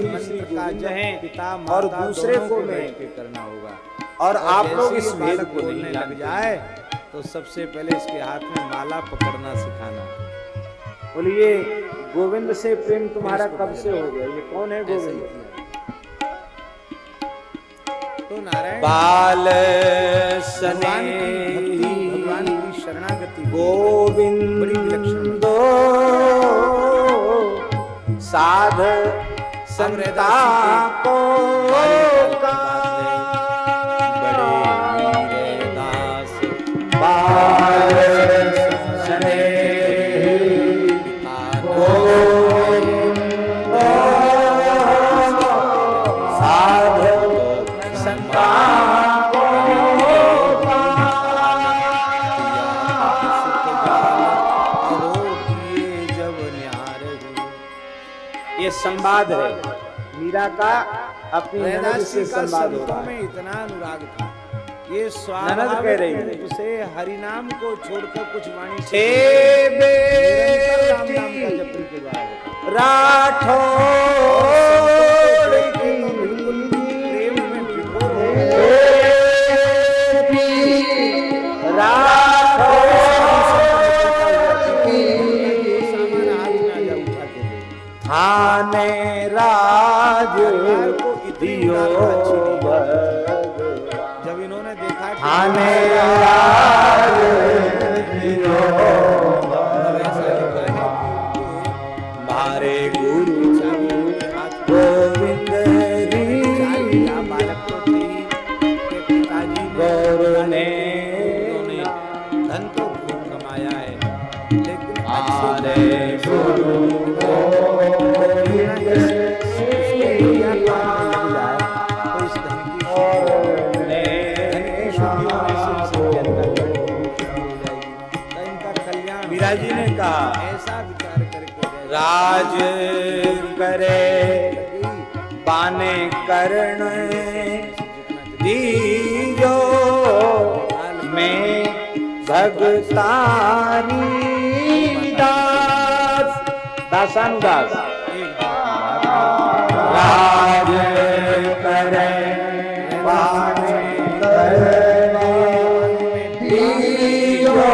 मंत्र का जप पिता और दूसरे को मैं करना होगा। और आप लोग इस भेद को नहीं लग जाए तो सबसे पहले इसके हाथ में माला पकड़ना सिखाना। बोलिए गोविंद से प्रेम तुम्हारा कब से हो गया? ये कौन है गोविंद? तो नारायण बाल भगवान की शरणागति गोविंद साध संता को संवाद है मीरा का अपनी ननद से संवाद होता है। में इतना अनुराग था, ये ननद कह रही है उसे हरि नाम को छोड़कर कुछ वाणी राठौर की प्रेम में विभोर थाने राज दियो जब इन्होंने देखा थाने राज दियो मारे गुरु गोविंद बालक तो थी कि पिताजी गौर ने धन तो खूब कमाया है, लेकिन मारे गुरु जी ने कहा ऐसा विचार करके राज करे बाने करण दीजो मैं भगतानी दास दासानुदास राज करे बाने करण दीजो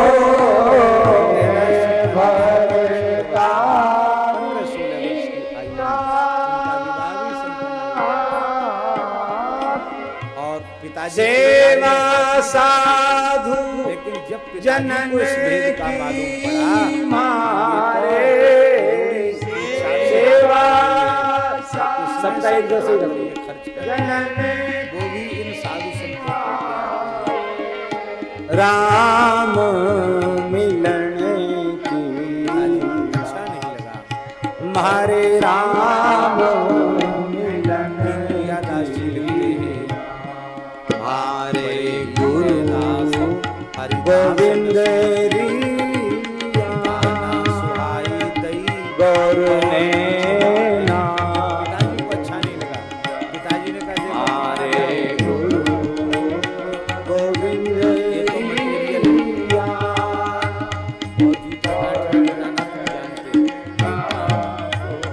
सेवा साधु लेकिन जब जनन को इस भेद का मालूम पड़ा मारे सेवा सबका एक जैसे खर्च कर वो भी इन साधु संतों को राम मिलन की अच्छा नहीं लगा। मारे राम गोविंद सुहाई दई गौर ने पिताजी को अच्छा नहीं लगा। पिताजी ने कहा हमारे गुरु गोविंद ये तो मटेरियल और जूता काट बनाना तुम जानते,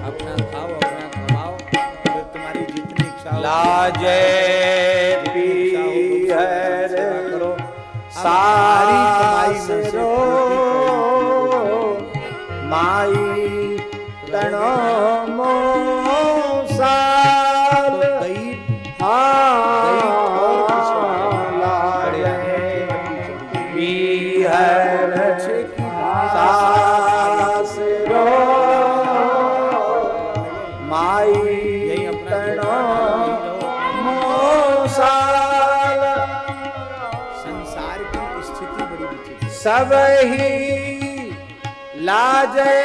अपना खाओ अपना कमाओ, फिर तुम्हारी जितनी इच्छा हो लाजे पी करो सारी कमाई में से माई तनो मोसाल माई तनो मोसाल सब ही लाजे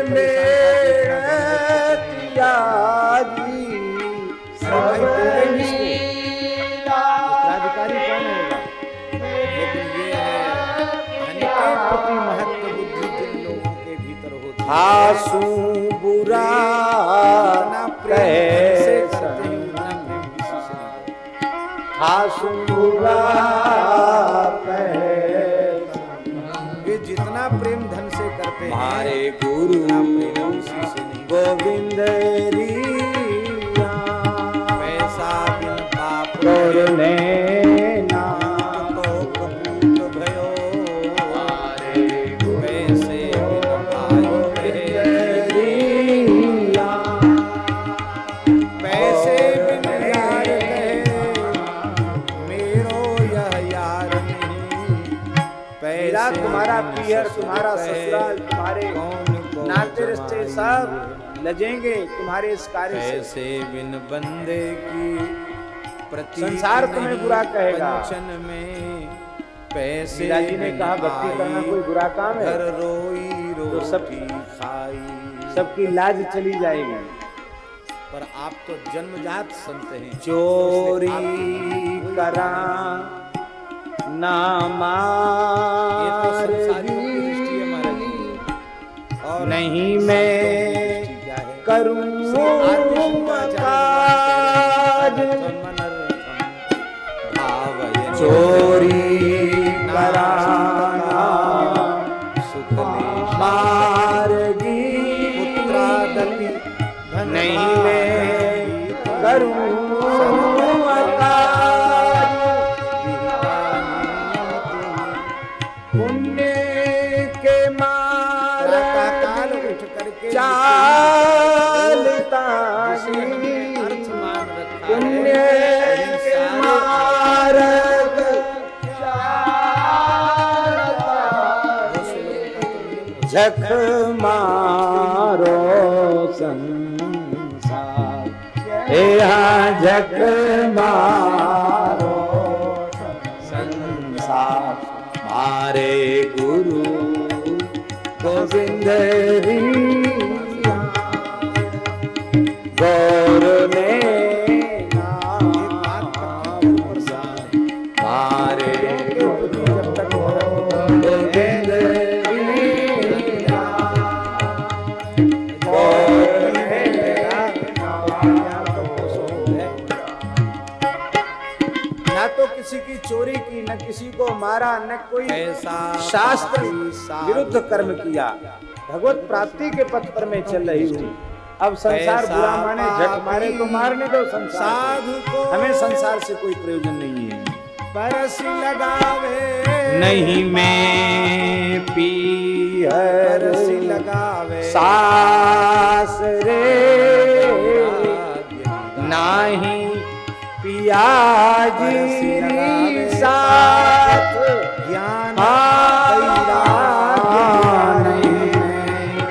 मेरी उत्तराधिकारी कौन होगा? लेकिन ये है धन के प्रति महत्व बुद्धि जिन लोगों के भीतर होती है, हासू बुरा प्रेम से करते हैं उतना प्रेम किसी से नहीं। हासू बुरा वे जितना प्रेम धन से करते हैं हमारे गुरु प्रेम किसी से नहीं। गोविंद री तुम्हारा पीहर, तुम्हारा ससुराल, तुम्हारे नाते रिश्ते सब लजेंगे तुम्हारे इस कार्य से। ऐसे बिन बंदे की प्रति संसार तुम्हें बुरा कहेगा। पंचन में पैसे मीरा जी ने कहा भक्ति करना कोई बुरा काम है? घर रोई तो रोटी खाई, सबकी लाज चली जाएगी। पर आप तो जन्मजात संत हैं। चोरी करा ना ये तो मार संसारियों की दृष्टि है महाराज जी। और नहीं मैं करूं काज, चोरी कराना मार्गी पुत्रादपि, नहीं मैं करूं काज, पुण्य के मार्ग उठ करके चालता अर्थ मान रखा पुण्य है। के मार्ग झक मारो संसार, यहाँ झक मारो संसार, मारे गुरु गोविंद गौर ने मारे गुरु गोविंद ना तो किसी की चोरी की, न किसी को मारा, न कोई शास्त्र विरुद्ध कर्म किया। भगवत प्राप्ति के पथ पर मैं चल रही हूँ। अब संसार बुरा माने, झट मारे तो मारने दो संसार को, हमें संसार से कोई प्रयोजन नहीं है। परस लगावे नहीं मैं पीहर लगावे सास रे, नाही पियाजी साथ ज्ञान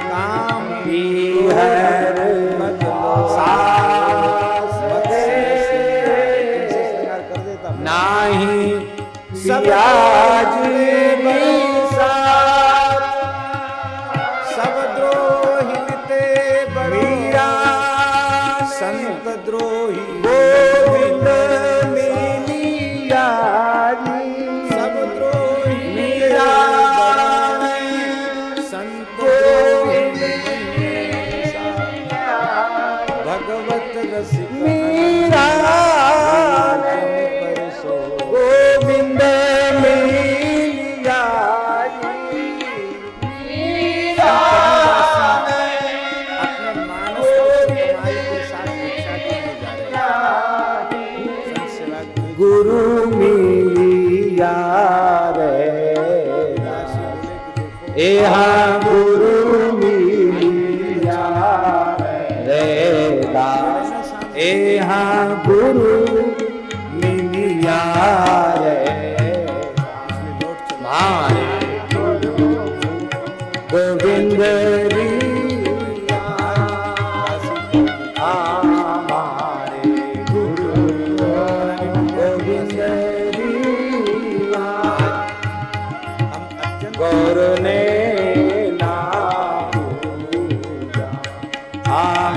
काम पीहर सास नाही पियाजी साथ, सब द्रोही ते बड़ीरा संत द्रोही गोविंद मिलिया जी, सब द्रोही मीरा संत गोविंद भगवत रसिक मीरा गोविंद मिलिया जी, मीरा अपने मानस और कमाई के साथ भिक्षा करने जा रहे हैं। संत सेवा की गुरु मिलिया रे यहाँ गुरु मिलिया रे दास, यहाँ गुरु मिलिया रे मारे गोविंद रिया, हमारे गुरु गोविंद रिया, गौर ने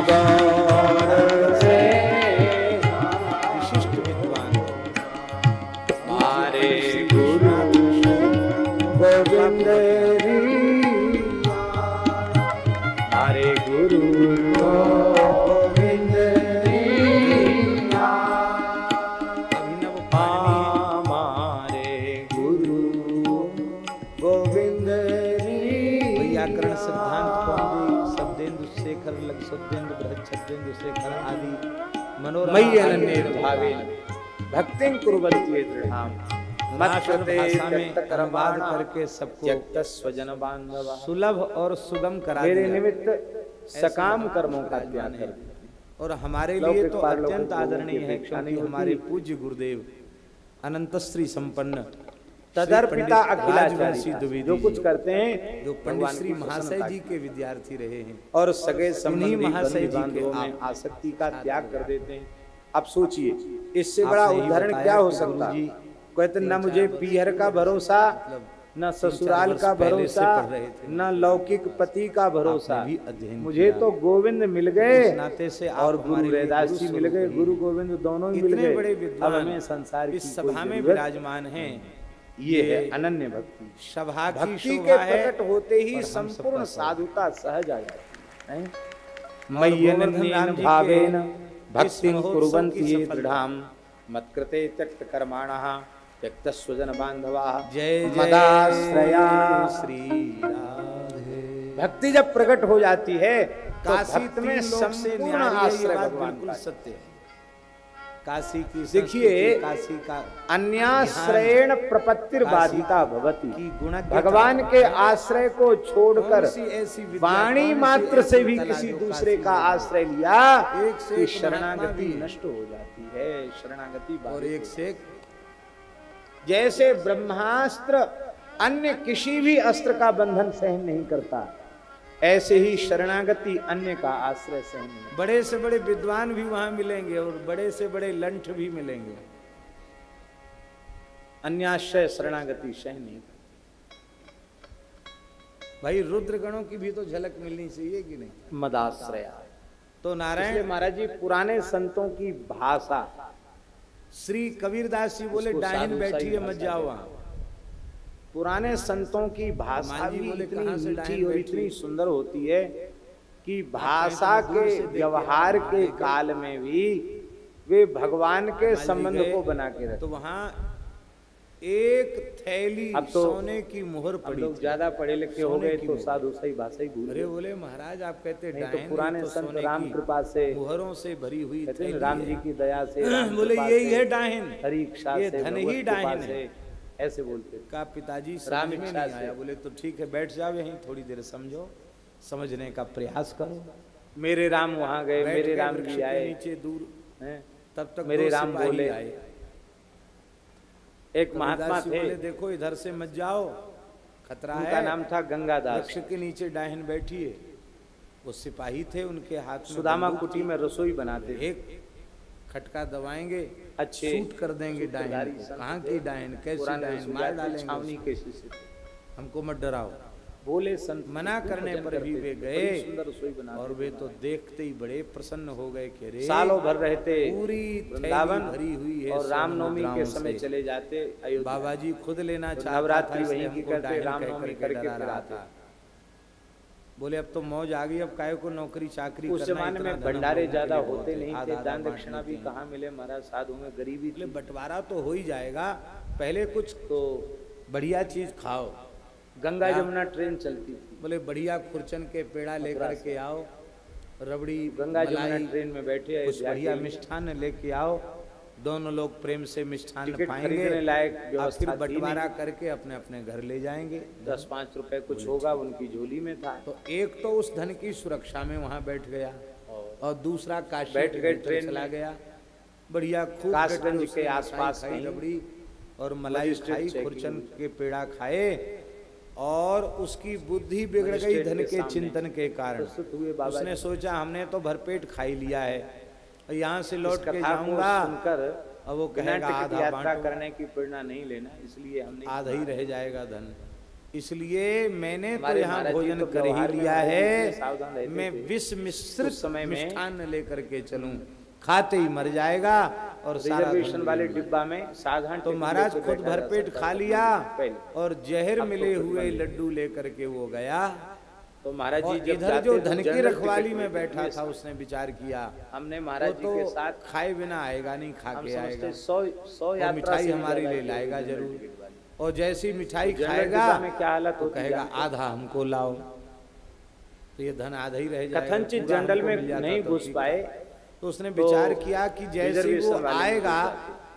गौर से विशिष्ट विद्वान हमारे गुरु गोविंद हमारे गुरु गोविंद अभिनव हमारे गुरु गोविंद व्याकरण सिद्धांत कौमुदी शब्देन्दु शेखर लग शब्देन्दु बृहत् शब्देन्दु शेखर आदि मनोरमा मयि अनन्येन भावेन भक्तिं कुर्वन्ति दृढ़ाम मत्कृते अनुवाद करके सबको त्यक्त स्वजन बांधवा, सुलभ और सुगम करा मेरे दिया। निमित्त सकाम कर्मों का त्याग कर। और हमारे लिए तो अत्यंत आदरणीय है, क्योंकि हमारे पूज्य गुरुदेव अनंत श्री संपन्न तदर पिता अखिलाचार्य द्विवेदी जो कुछ करते हैं जो पंडित श्री महाशय जी के विद्यार्थी रहे हैं और सगे संबंधी महाशय जी के बांधवों में आप आसक्ति का त्याग कर देते हैं। अब सोचिए इससे बड़ा उदाहरण क्या हो सकता है? कहते न मुझे पीहर का भरोसा, न ससुराल का भरोसा, न लौकिक पति का भरोसा, मुझे तो गोविंद मिल गए नाते से और गुरु रैदास जी मिल गए, गुरु गोविंद दोनों ही मिल गए। बड़े अब हमें संसार की इस सभा में विराजमान हैं। ये है अनन्य भक्ति। सभा की भक्ति के प्रकट होते ही संपूर्ण साधुता सहज आ जाती है। मय्यनन्येन भावेन भक्तिं कुर्वन्ति ये दृढ़ाम् मत्कृते त्यक्त कर्माणः त्यक्त स्वजन बांधवाः जय मदाश्रया श्री राधे। भक्ति जब प्रकट हो जाती है तो काशी भक्त में सबसे संपूर्ण आश्रय भगवान बिल्कुल का। सत्य है। काशी की देखिए, संस्कृति, काशी का अन्याश्रयेण प्रपत्तिर बाधिता भवति। की गुण भगवान के आश्रय को छोड़कर ऐसी वाणी मात्र से भी किसी दूसरे का आश्रय लिया एक से कि एक शरणागति महात्मा भी। नष्ट हो जाती है। शरणागति और बाधित एक से एक जैसे ब्रह्मास्त्र अन्य किसी भी अस्त्र का बंधन सहन नहीं करता, ऐसे ही शरणागति अन्य का आश्रय सहन नहीं। बड़े से बड़े विद्वान भी वहां मिलेंगे और बड़े से बड़े लंठ भी मिलेंगे, अन्याश्रय शरणागति सहन नहीं करता। भाई रुद्र गणों की भी तो झलक मिलनी चाहिए कि नहीं? मदाश्रया। तो नारायण महाराज जी पुराने संतों की भाषा, श्री कबीरदास जी बोले इसको डाहिन साधु बैठी है साई मत जाओ वहां। पुराने संतों की भाषा मान जी भी बोले, इतनी कहाँ से मीठी डाहिन और बैठी? इतनी सुंदर होती है कि भाषा के व्यवहार के काल में भी वे भगवान के संबंध को बना के रखते। तो वहां एक थैली अब तो सोने की मुहर हम पड़ी लोग थी। ज्यादा पढ़े लिखे हो सोने गए की तो मुहर। साधु सही भाषा ही भूल अरे गए। बोले महाराज आप कहते नहीं तो डायन, पुराने तो संत सोने राम की कृपा से, मुहरों से भरी हुई कहते हैं थैली राम है। जी की दया से, राम बोले कृपा यही से, है डाहिन, हरि इच्छा ये से, धन भगवत ही कृपा डाहिन से, है। ऐसे बोलते थे। का पिताजी राम समझ में इच्छा नहीं से। आया। बोले तो ठीक है बैठ जाओ यहीं थोड़ी देर समझो, समझने का प्रयास करो। मेरे राम वहां गए, बैठ मेरे गए राम वृक्ष जी के आए नीचे दूर, हैं। तब तक मेरे दो राम सिपाही बोले, आए। एक महात्मा कबीरदास जी थे, बोले देखो इधर से मत जाओ, खतरा उनका है। नाम था गंगादास। वृक्ष के नीचे डाहिन बैठी है। वो सिपाही थे, उनके हाथ में सुदामा बंदूक कुटी थी। में रसोई बनाते थे। एक खटका दबाएंगे, अच्छे शूट कर देंगे डाहिन सूत्रधारी को। संत कहाँ थे। की डाहिन, कैसी पुराने डाहिन, रसूल मार थे, डालेंगे छावनी उसको। के शिष्य थे। हमको मत डराओ। बोले संत मना करने भजन पर भी करते वे थे, गए बड़ी सुंदर रसोई बनाते और वे तो देखते ही बड़े प्रसन्न हो गए कि अरे सालों भर रहते पूरी वृंदावन भरी हुई है और रामनवमी के मुद्राओं समय से। चले जाते अयोध्या। बाबा जी खुद लेना तो चाहता नवरात्रि था, इसलिए वहीं की हमको करते, डाहिन कह रामनवमी करके करके डरा फिर रहा आते। था। बोले अब तो मौज आ गई, अब काहे को नौकरी चाकरी उस करना, जमाने इतना में धन हम भंडारे लोगों के ज्यादा लिए बहुत होते है, नहीं आधा थे, आधा दान बांट दक्षिणा भी लेते हैं। कहाँ मिले महाराज, साधु में गरीबी बोले थी। बंटवारा तो हो ही जाएगा, पहले कुछ तो बढ़िया चीज खाओ। गंगा क्या? जमुना ट्रेन चलती थी। बोले बढ़िया खुरचन के पेड़ा लेकर के आओ, रबड़ी गंगा जमुना मलाई, ट्रेन में बैठे कुछ अयोध्या बढ़िया के लिए। मिष्ठान लेके आओ, दोनों लोग प्रेम से मिष्ठान टिकट पाएंगे, खरीदने लायक अब व्यवस्था फिर थी बंटवारा नहीं। करके अपने अपने घर ले जाएंगे। 10-5 रुपए कुछ होगा उनकी झोली में था। तो एक तो उस धन की सुरक्षा में वहां बैठ गया और दूसरा काशी बैठ के गए भीतर ट्रेन चला में। गया। बढ़िया खूब कासगंज बैठ के के उसने आसपास मिठाई खाई, कहीं रबड़ी और मलाई मजिस्ट्रेट खाई, चेकिंग खुरचन हुई। के पेड़ा खाए और उसकी बुद्धि बिगड़ गई मजिस्ट्रेट धन के के सामने चिंतन के कारण। प्रस्तुत हुए बाबा उसने जी। सोचा हमने तो भरपेट खा ही लिया है, और यहाँ से इस लौट के कथा को जाऊंगा सुनकर और वो बिना कहेगा टिकट आधा यात्रा बांटो, करने की प्रेरणा नहीं लेना, इसलिए हमने आधा ही रह जाएगा धन। इसलिए मैंने तो हमारे यहाँ महाराज जी भोजन तो कर ही व्यवहार में लिया बड़े है, सावधान रहते मैं थे। विष मिश्रित उस समय में मिष्ठान लेकर के चलूं, खाते ही मर जाएगा और सारा रिजर्वेशन धन वाले मिल जाएगा। डिब्बा में साधारण तो टिकट महाराज लेके खुद बैठा जा भरपेट सकता खा था लिया पहले। और जहर अब तो मिले कुछ हुए बंद। लड्डू लेकर के वो गया। तो महाराज और जी जब इधर जाते जो तो धन की जनरल रखवाली टिकट में बैठा हुए था उसने विचार किया हमने वो महाराज जी तो के साथ खाए बिना आएगा नहीं, खा हम के समझते आएगा 100 और यात्रा मिठाई से हमारे ज्यादा लिए की लाएगा जनरल जरूर, टिकट वाली। और जैसी मिठाई जनरल खाएगा डिब्बा में क्या हालत तो होती कहेगा जानते हैं? आधा हमको लाओ, तो ये धन आधा ही रह जाएगा। कथनचित पूरा जनरल हमको में मिल जाता नहीं तो घुस ठीक पाए है। तो उसने तो विचार किया कि जैसे रिजर्वेशन वो वाले आएगा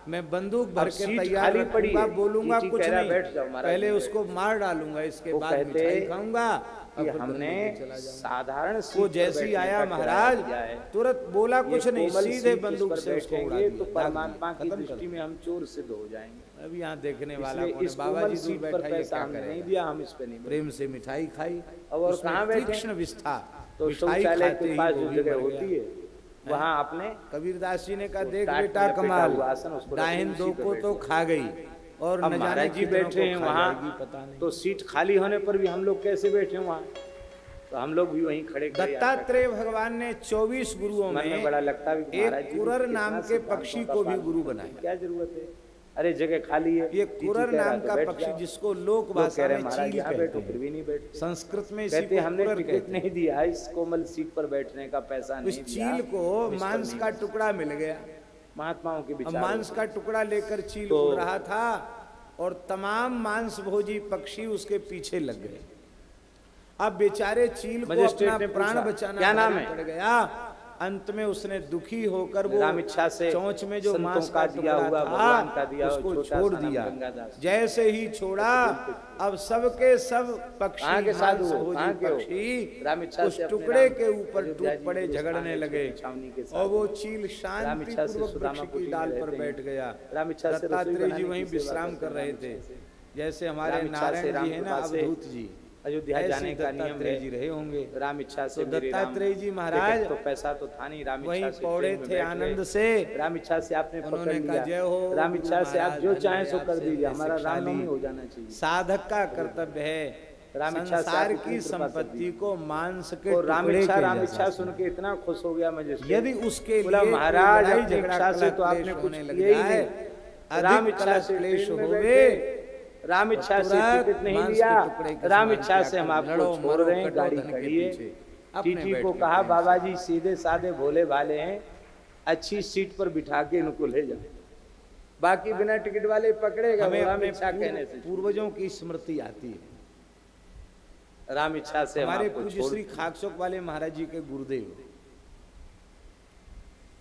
मैं बंदूक भर के सीट तैयार खाली पड़ी रखूंगा, है। बोलूंगा चीची कुछ कह रहा नहीं, बैठ जाओ महाराज, पहले उसको मार डालूंगा, इसके वो बाद कहते मिठाई खाऊंगा। कि हमने साधारण सीट वो पर जैसी बैठने आया का महाराज किराया दिया है। तुरंत बोला कुछ ये नहीं, कोमल सीधे सीट बंदूक जिस पर से उसको उड़ा बैठेंगे दिया, तो परमात्मा की खत्म कर दृष्टि में हम चोर सिद्ध हो जाएंगे। अब यहाँ देखने वाला इसलिए कौन इस है? बाबा कोमल जी दूर सीट पर बैठा, ये पैसा क्या हमने नहीं करेगा? दिया, हम इस पे नहीं बैठे। प्रेम से मिठाई खाई और उसमें कहाँ बैठे? तीक्ष्ण विस्था, तो मिठाई शौचालय खाते के ही पास वो जो भी जगह मर होती गया। है वहाँ आपने कबीरदास जी ने कहा, देख टाट बेटा में लपेटा कमाल, हुआ आसन, उसको डाहिन रखो, दो उसी पे को तो बैठो। खा गई और अब न जाने महाराज जी कितनों बैठे हैं को खा जाएगी, वहाँ, पता नहीं। तो सीट खाली होने पर भी हम लोग कैसे बैठे हैं वहाँ? तो हम लोग भी वहीं खड़े खड़े दत्तात्रेय भगवान ने 24 गुरुओं मन में बड़ा लगता है कि महाराज एक जी कुरर कितना नाम के सिद्धांतों पक्षी का को भी पालन गुरु करते बनाया। हैं। क्या जरूरत है? अरे जगह खाली है। ये चीची कुरर कह रहा नाम तो का बैठ पक्षी जाओ। जिसको लोक लोग भाषा कह रहे में हैं महाराज चील यहाँ कहते बैठो, फिर हैं, भी नहीं बैठे। संस्कृत में इसी कहते को हमने कुरर टिकट कहते हैं। नहीं दिया, इस कोमल सीट पर बैठने का पैसा उस नहीं दिया। चील को इस पर मांस नहीं का बैठे। टुकड़ा मिल गया, महात्माओं के अब विचार मांस का टुकड़ा लेकर चील तो- उड़ रहा था और तमाम मांस भोजी पक्षी उसके पीछे लग गए। अब बेचारे चील को मजिस्ट्रेट अपना ने प्राण पूछा, बचाना क्या नाम भारी है? पड़ गया। अंत में उसने दुखी होकर वो राम इच्छा से चोंच में जो संतों मांस का का दिया टुकड़ा हुआ, था भगवान का दिया हुआ उसको छोटा छोड़ सा नाम दिया। गंगादास। जैसे ही छोड़ा, अब सबके सब पक्षी, कहाँ के साधु हो? मांस कहाँ भोजी के हो? पक्षी राम इच्छा उस से अपने टुकड़े राम के ऊपर अयोध्या टूट जी पड़े, को झगड़ने स्थान लगे छावनी के साथ। और वो चील राम इच्छा से शांतिपूर्वक सुदामा वृक्ष कुटी की में डाल पर रहते हैं। बैठ गया। राम इच्छा से रसोई दत्तात्रेय जी बनाने वहीं की सेवा विश्राम करते कर रहे राम थे, इच्छा से। जैसे हमारे राम इच्छा से नारायण राम जी है ना, कृपा से अवधूत जी, अयोध्या ऐसे जाने का नियम दत्तात्रेय जी रहे होंगे। राम इच्छा से तो मेरे राम, दत्तात्रेय जी महाराज टिकट तो पैसा तो था नहीं, राम वहीं इच्छा से पौड़े ट्रेन में थे बैठ आनंद गए। से। राम इच्छा से आपने पकड़ उन्होंने कहा, लिया। जय हो राम इच्छा से आप जो महाराज, चाहें सो कर आपसे दीजिए, हमने हमारा शिक्षा रामनवमी ली। हो जाना चाहिए। साधक का कर्तव्य है राम इच्छा से संसार आपकी की कृपा से संपत्ति दी। को मांस के और राम टुकड़े इच्छा के राम जैसा इच्छा समझे। सुन के इतना खुश हो गया मजिस्ट्रेट। यदि उसके बोला, लिए महाराज कोई अपनी लड़ाई इच्छा से तो झगड़ा आपने क्लेश कुछ होने लग किया ही जाए, नहीं। राम अधिक इच्छा से क्लेश ट्रेन में होवे, बैठे, राम इच्छा से तुरंत टिकट नहीं मांस के लिया, टुकड़े के राम समान इच्छा से क्या हम करो, आपको लड़ो, छोड़ मरो, रहे हैं, कटो गाड़ी धन के खड़ी है। पीछे। अपने टीटी बैठ को के कहा, प्रेम बाबा से। जी सीधे साधे भोले भाले हैं, अच्छी सीट पर बिठा के इनको ले जाओ, बाकी बिना टिकट वाले पकड़ेगा। हमें राम अपने इच्छा कहने से पूर्वजों की स्मृति आती है। राम इच्छा से हम हमारे आपको पूज्य छोड़ श्री खाकचौक वाले महाराज जी के गुरुदेव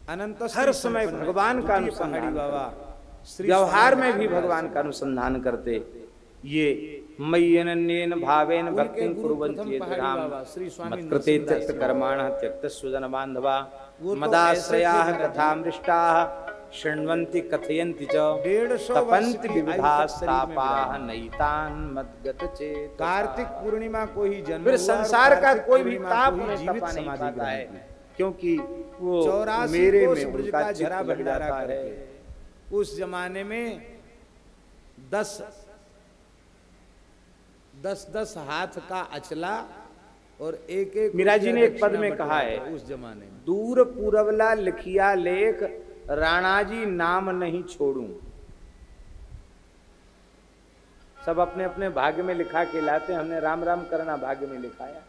अनंत हर समय भगवान का पहाड़ी अनुसंधान बाबा श्री व्यवहार स्वामी में भी महाराज भगवान का अनुसंधान करते। ये मय्यनन्येन भावेन उनके भक्तिं गुरु कुर्वन्ति प्रथम यत् पहाड़ी राम बाबा श्री स्वामी मत्कृते नरसिंहदास त्यक्त जी। कर्माणः त्यक्त स्वजन बांधवा वो तो मदाश्रयाः ऐसे थे कथामृष्टाः शृण्वन्ति कथयन्ति च 150 वर्ष तपन्ति की आयु तक विविधास्तापाः शरीर में नैतान् मद्गतचेतसाः। कार्तिक पूर्णिमा को ही जन्म फिर हुआ और संसार का कार्तिक कोई भी पूर्णिमा ताप को ही उन्हें जीवित तपा नहीं समाधि पाता है, ग्रहण की। क्योंकि वो 84 मेरे कोस में ब्रज उनका का चित्त झरा लग भंडारा जाता है। करके उस जमाने में 10 हाथ का अचला और एक मीरा जी ने एक पद में दक्षिणा कहा है, बंटवारा उस जमाने में। दूर पूरवला लिखिया लेख राणा जी नाम नहीं छोड़ूं। सब अपने अपने भाग्य में लिखा के लाते, हमने राम राम करना भाग्य में लिखाया,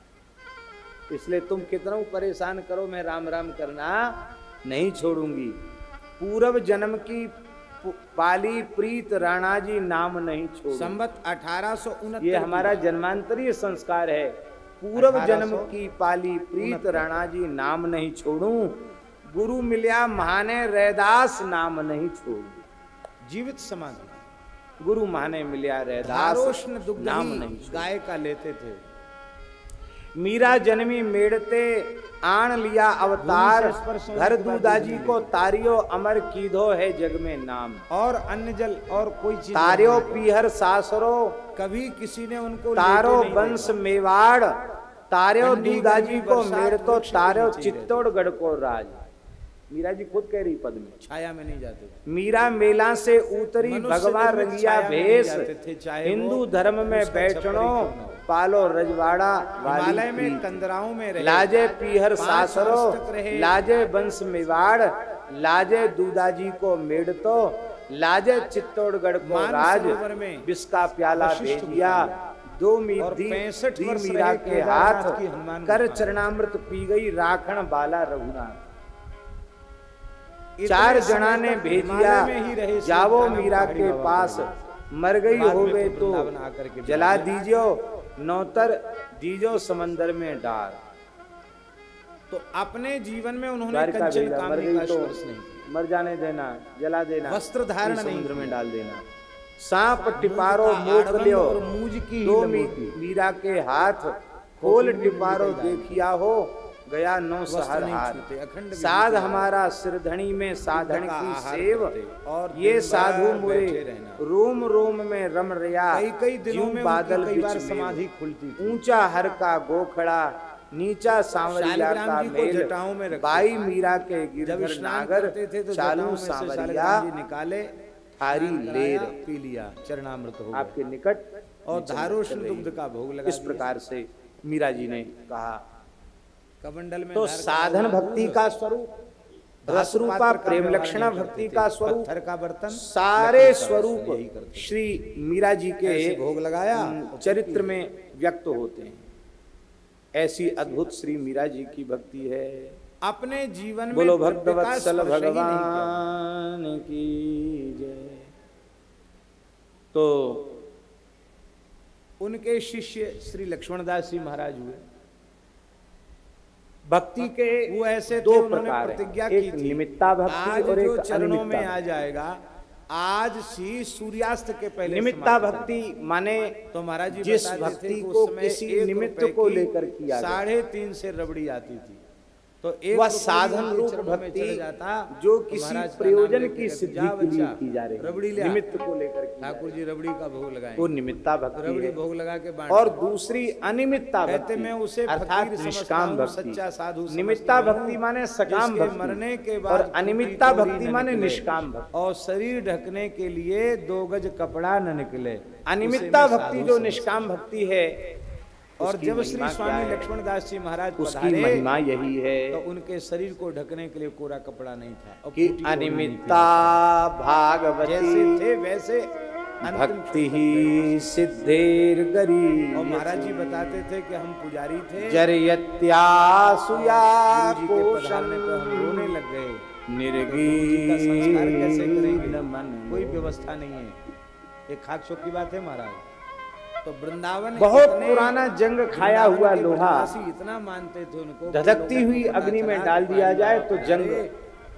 इसलिए तुम कितना परेशान करो, मैं राम राम करना नहीं छोड़ूंगी। पूर्व जन्म की पाली प्रीत राणा जी नाम नहीं छोड़ूं। संवत 1869 ये हमारा जन्मांतरीय संस्कार है। पूर्व जन्म की पाली प्रीत राणा जी नाम नहीं छोड़ूं, गुरु मिल्या महाने रैदास नाम नहीं छोड़ूं। जीवित समाधि गुरु महाने मिल्या रैदास धारोष्ण दुग्ध नाम ही नहीं छोड़ूं। गाय का लेते थे। मीरा जन्मी मेड़ते आन लिया अवतार, भूमि से स्पर्श होने घर के बाद दूदाजी दूध को लेते। तारियो अमर कीधो है जग में नाम। और अन्न जल और कोई चीज तारियो नहीं। पीहर सासरो कभी किसी ने उनको तारो लेके नहीं वंश देखा। मेवाड़, तारो ठंडी दूदाजी गर्मी को बरसात मेड़तो वृक्ष के तारो नीचे ही रहते। चित्तौड़गढ़ को राज। मीरा जी खुद कह रही पद में, छाया में नहीं जाते थे। मीरा मेला से उतरी मनुष्य भगवान निर्मित रंगिया छाया में नहीं भेष, जाते थे, चाहे वो हिंदू धर्म में उसका बैठनो छपरी क्यों ना हो। पालो रजवाड़ा हिमालय वाली में प्रीत। कंदराओं में रहे, लाजे पीहर 5 सासरो, वर्ष तक रहे। लाजे वंश मेवाड़, लाजे दूदाजी को मेड़तो, लाजे चित्तौड़गढ़ को मान राज, सरोवर में विष का प्याला वशिष्ठ भेजिया, दो और मीधी 65 वर्ष मीरा रहे के केदारनाथ हाथ, की हनुमान कर गुफा। चरणामृत पी गई राखण बाला रघुनाथ। इतने 4 समय जना ने तक भेजिया, हिमालय में ही रहे, जावो श्री मीरा पहाड़ी के बाबा पास, पर। मर गई बाद में होवे तो तो वृंदावन आकर के जला भेजा। दीजियो, नौतर दीजो समंदर में डार। तो अपने जीवन में उन्होंने द्वारिका कंचन भेजा, मर कामनी गई का तो स्पर्श नहीं किया। मर जाने देना, जला देना, वस्त्र धारण नहीं समुद्र में डाल देना। सांप टिपारो मोक लियो, मूज की दो मीरा के हाथ खोल टिपारो देखिया हो, गया नौ सहर हाथ। साध हमारा सिरधनी में साधन की सेव, और ये साधु मुरे रोम रोम में रम रया। कई दिनों में बादल कई बार समाधि खुलती थी। ऊंचा हर का गोखड़ा, नीचा सांवरिया का मेल, जटाओं में बाई मीरा के गिरधर नागर, तो चालू सांवरिया निकाले, थारी लेर पी लिया, चरणामृत हो आपके निकट, और धारोष्ण दुग्ध का भोग लगा। इस प्रकार से मीरा जी ने कहा। कमंडल में तो साधन भक्ति का स्वरूप, रसरूपा प्रेम लक्षणा भक्ति का स्वरूप, पत्थर का बर्तन, सारे स्वरूप श्री मीरा जी के भोग लगाया चरित्र में व्यक्त होते हैं। ऐसी अद्भुत श्री मीरा जी की भक्ति है। अपने जीवन में बोलो भक्तवत्सल भगवान की जय। तो उनके शिष्य श्री लक्ष्मणदास जी महाराज हुए। भक्ति के वो ऐसे दो प्रकार प्रतिज्ञा की थी, निमित्ता भक्ति आज और जो एक चरणों में अनिमित्ता आ जाएगा, आज सी सूर्यास्त के पहले निमित्ता भक्ति माने तो महाराज जी जिस बताते थे भक्ति कि को उस समय किसी 1 निमित्त रुपए को की लेकर किया गया, 3.5 से रबड़ी आती थी। तो एक वह साधन रूप भक्ति जो किसी प्रयोजन की सिद्धि के लिए की जा रही रबड़ी है, निमित्त को लेकर की जा ठाकुर जी रबड़ी का भोग लगाए, वो निमित्ता भक्ति रबड़ी है। भोग लगा के बांट। और दूसरी अनिमित्ता कहते भक्ति मैं उसे अर्थात फकीर निष्काम समझता हूं, भक्ति। सच्चा साधु निमित्ता समझता हूं, भक्ति माने सकाम जिसके भक्ति, मरने के बाद और अनिमित्ता टुकड़ी भक्ति न माने निकले, निष्काम भक्ति। और शरीर ढकने के लिए 2 गज कपड़ा न निकले। अनिमित्ता उसे मैं भक्ति साधु जो समझता निष्काम भक्ति है, और उसकी जब श्री महिमा क्या स्वामी है? लक्ष्मणदास जी महाराज उसकी पधारे, महिमा यही है तो उनके शरीर को ढकने के लिए कोरा कपड़ा नहीं था, और कि फूटी ओढ़नी अनिमित्ता थी। भागवती जैसे थे वैसे भक्ति ही सिद्धेर गरी। और महाराज जी बताते थे कि हम पुजारी थे, जरयत्या सुया गुरु जी के पधारने पर हम रोने लग गए। निर्गी का संस्कार कैसे करेंगे, कोई व्यवस्था नहीं है। एक खाक शोक की बात है महाराज। तो वृंदावन बहुत पुराना जंग खाया हुआ लोहा इतना मानते थे उनको, धधकती हुई अग्नि में डाल दिया जाए तो जंग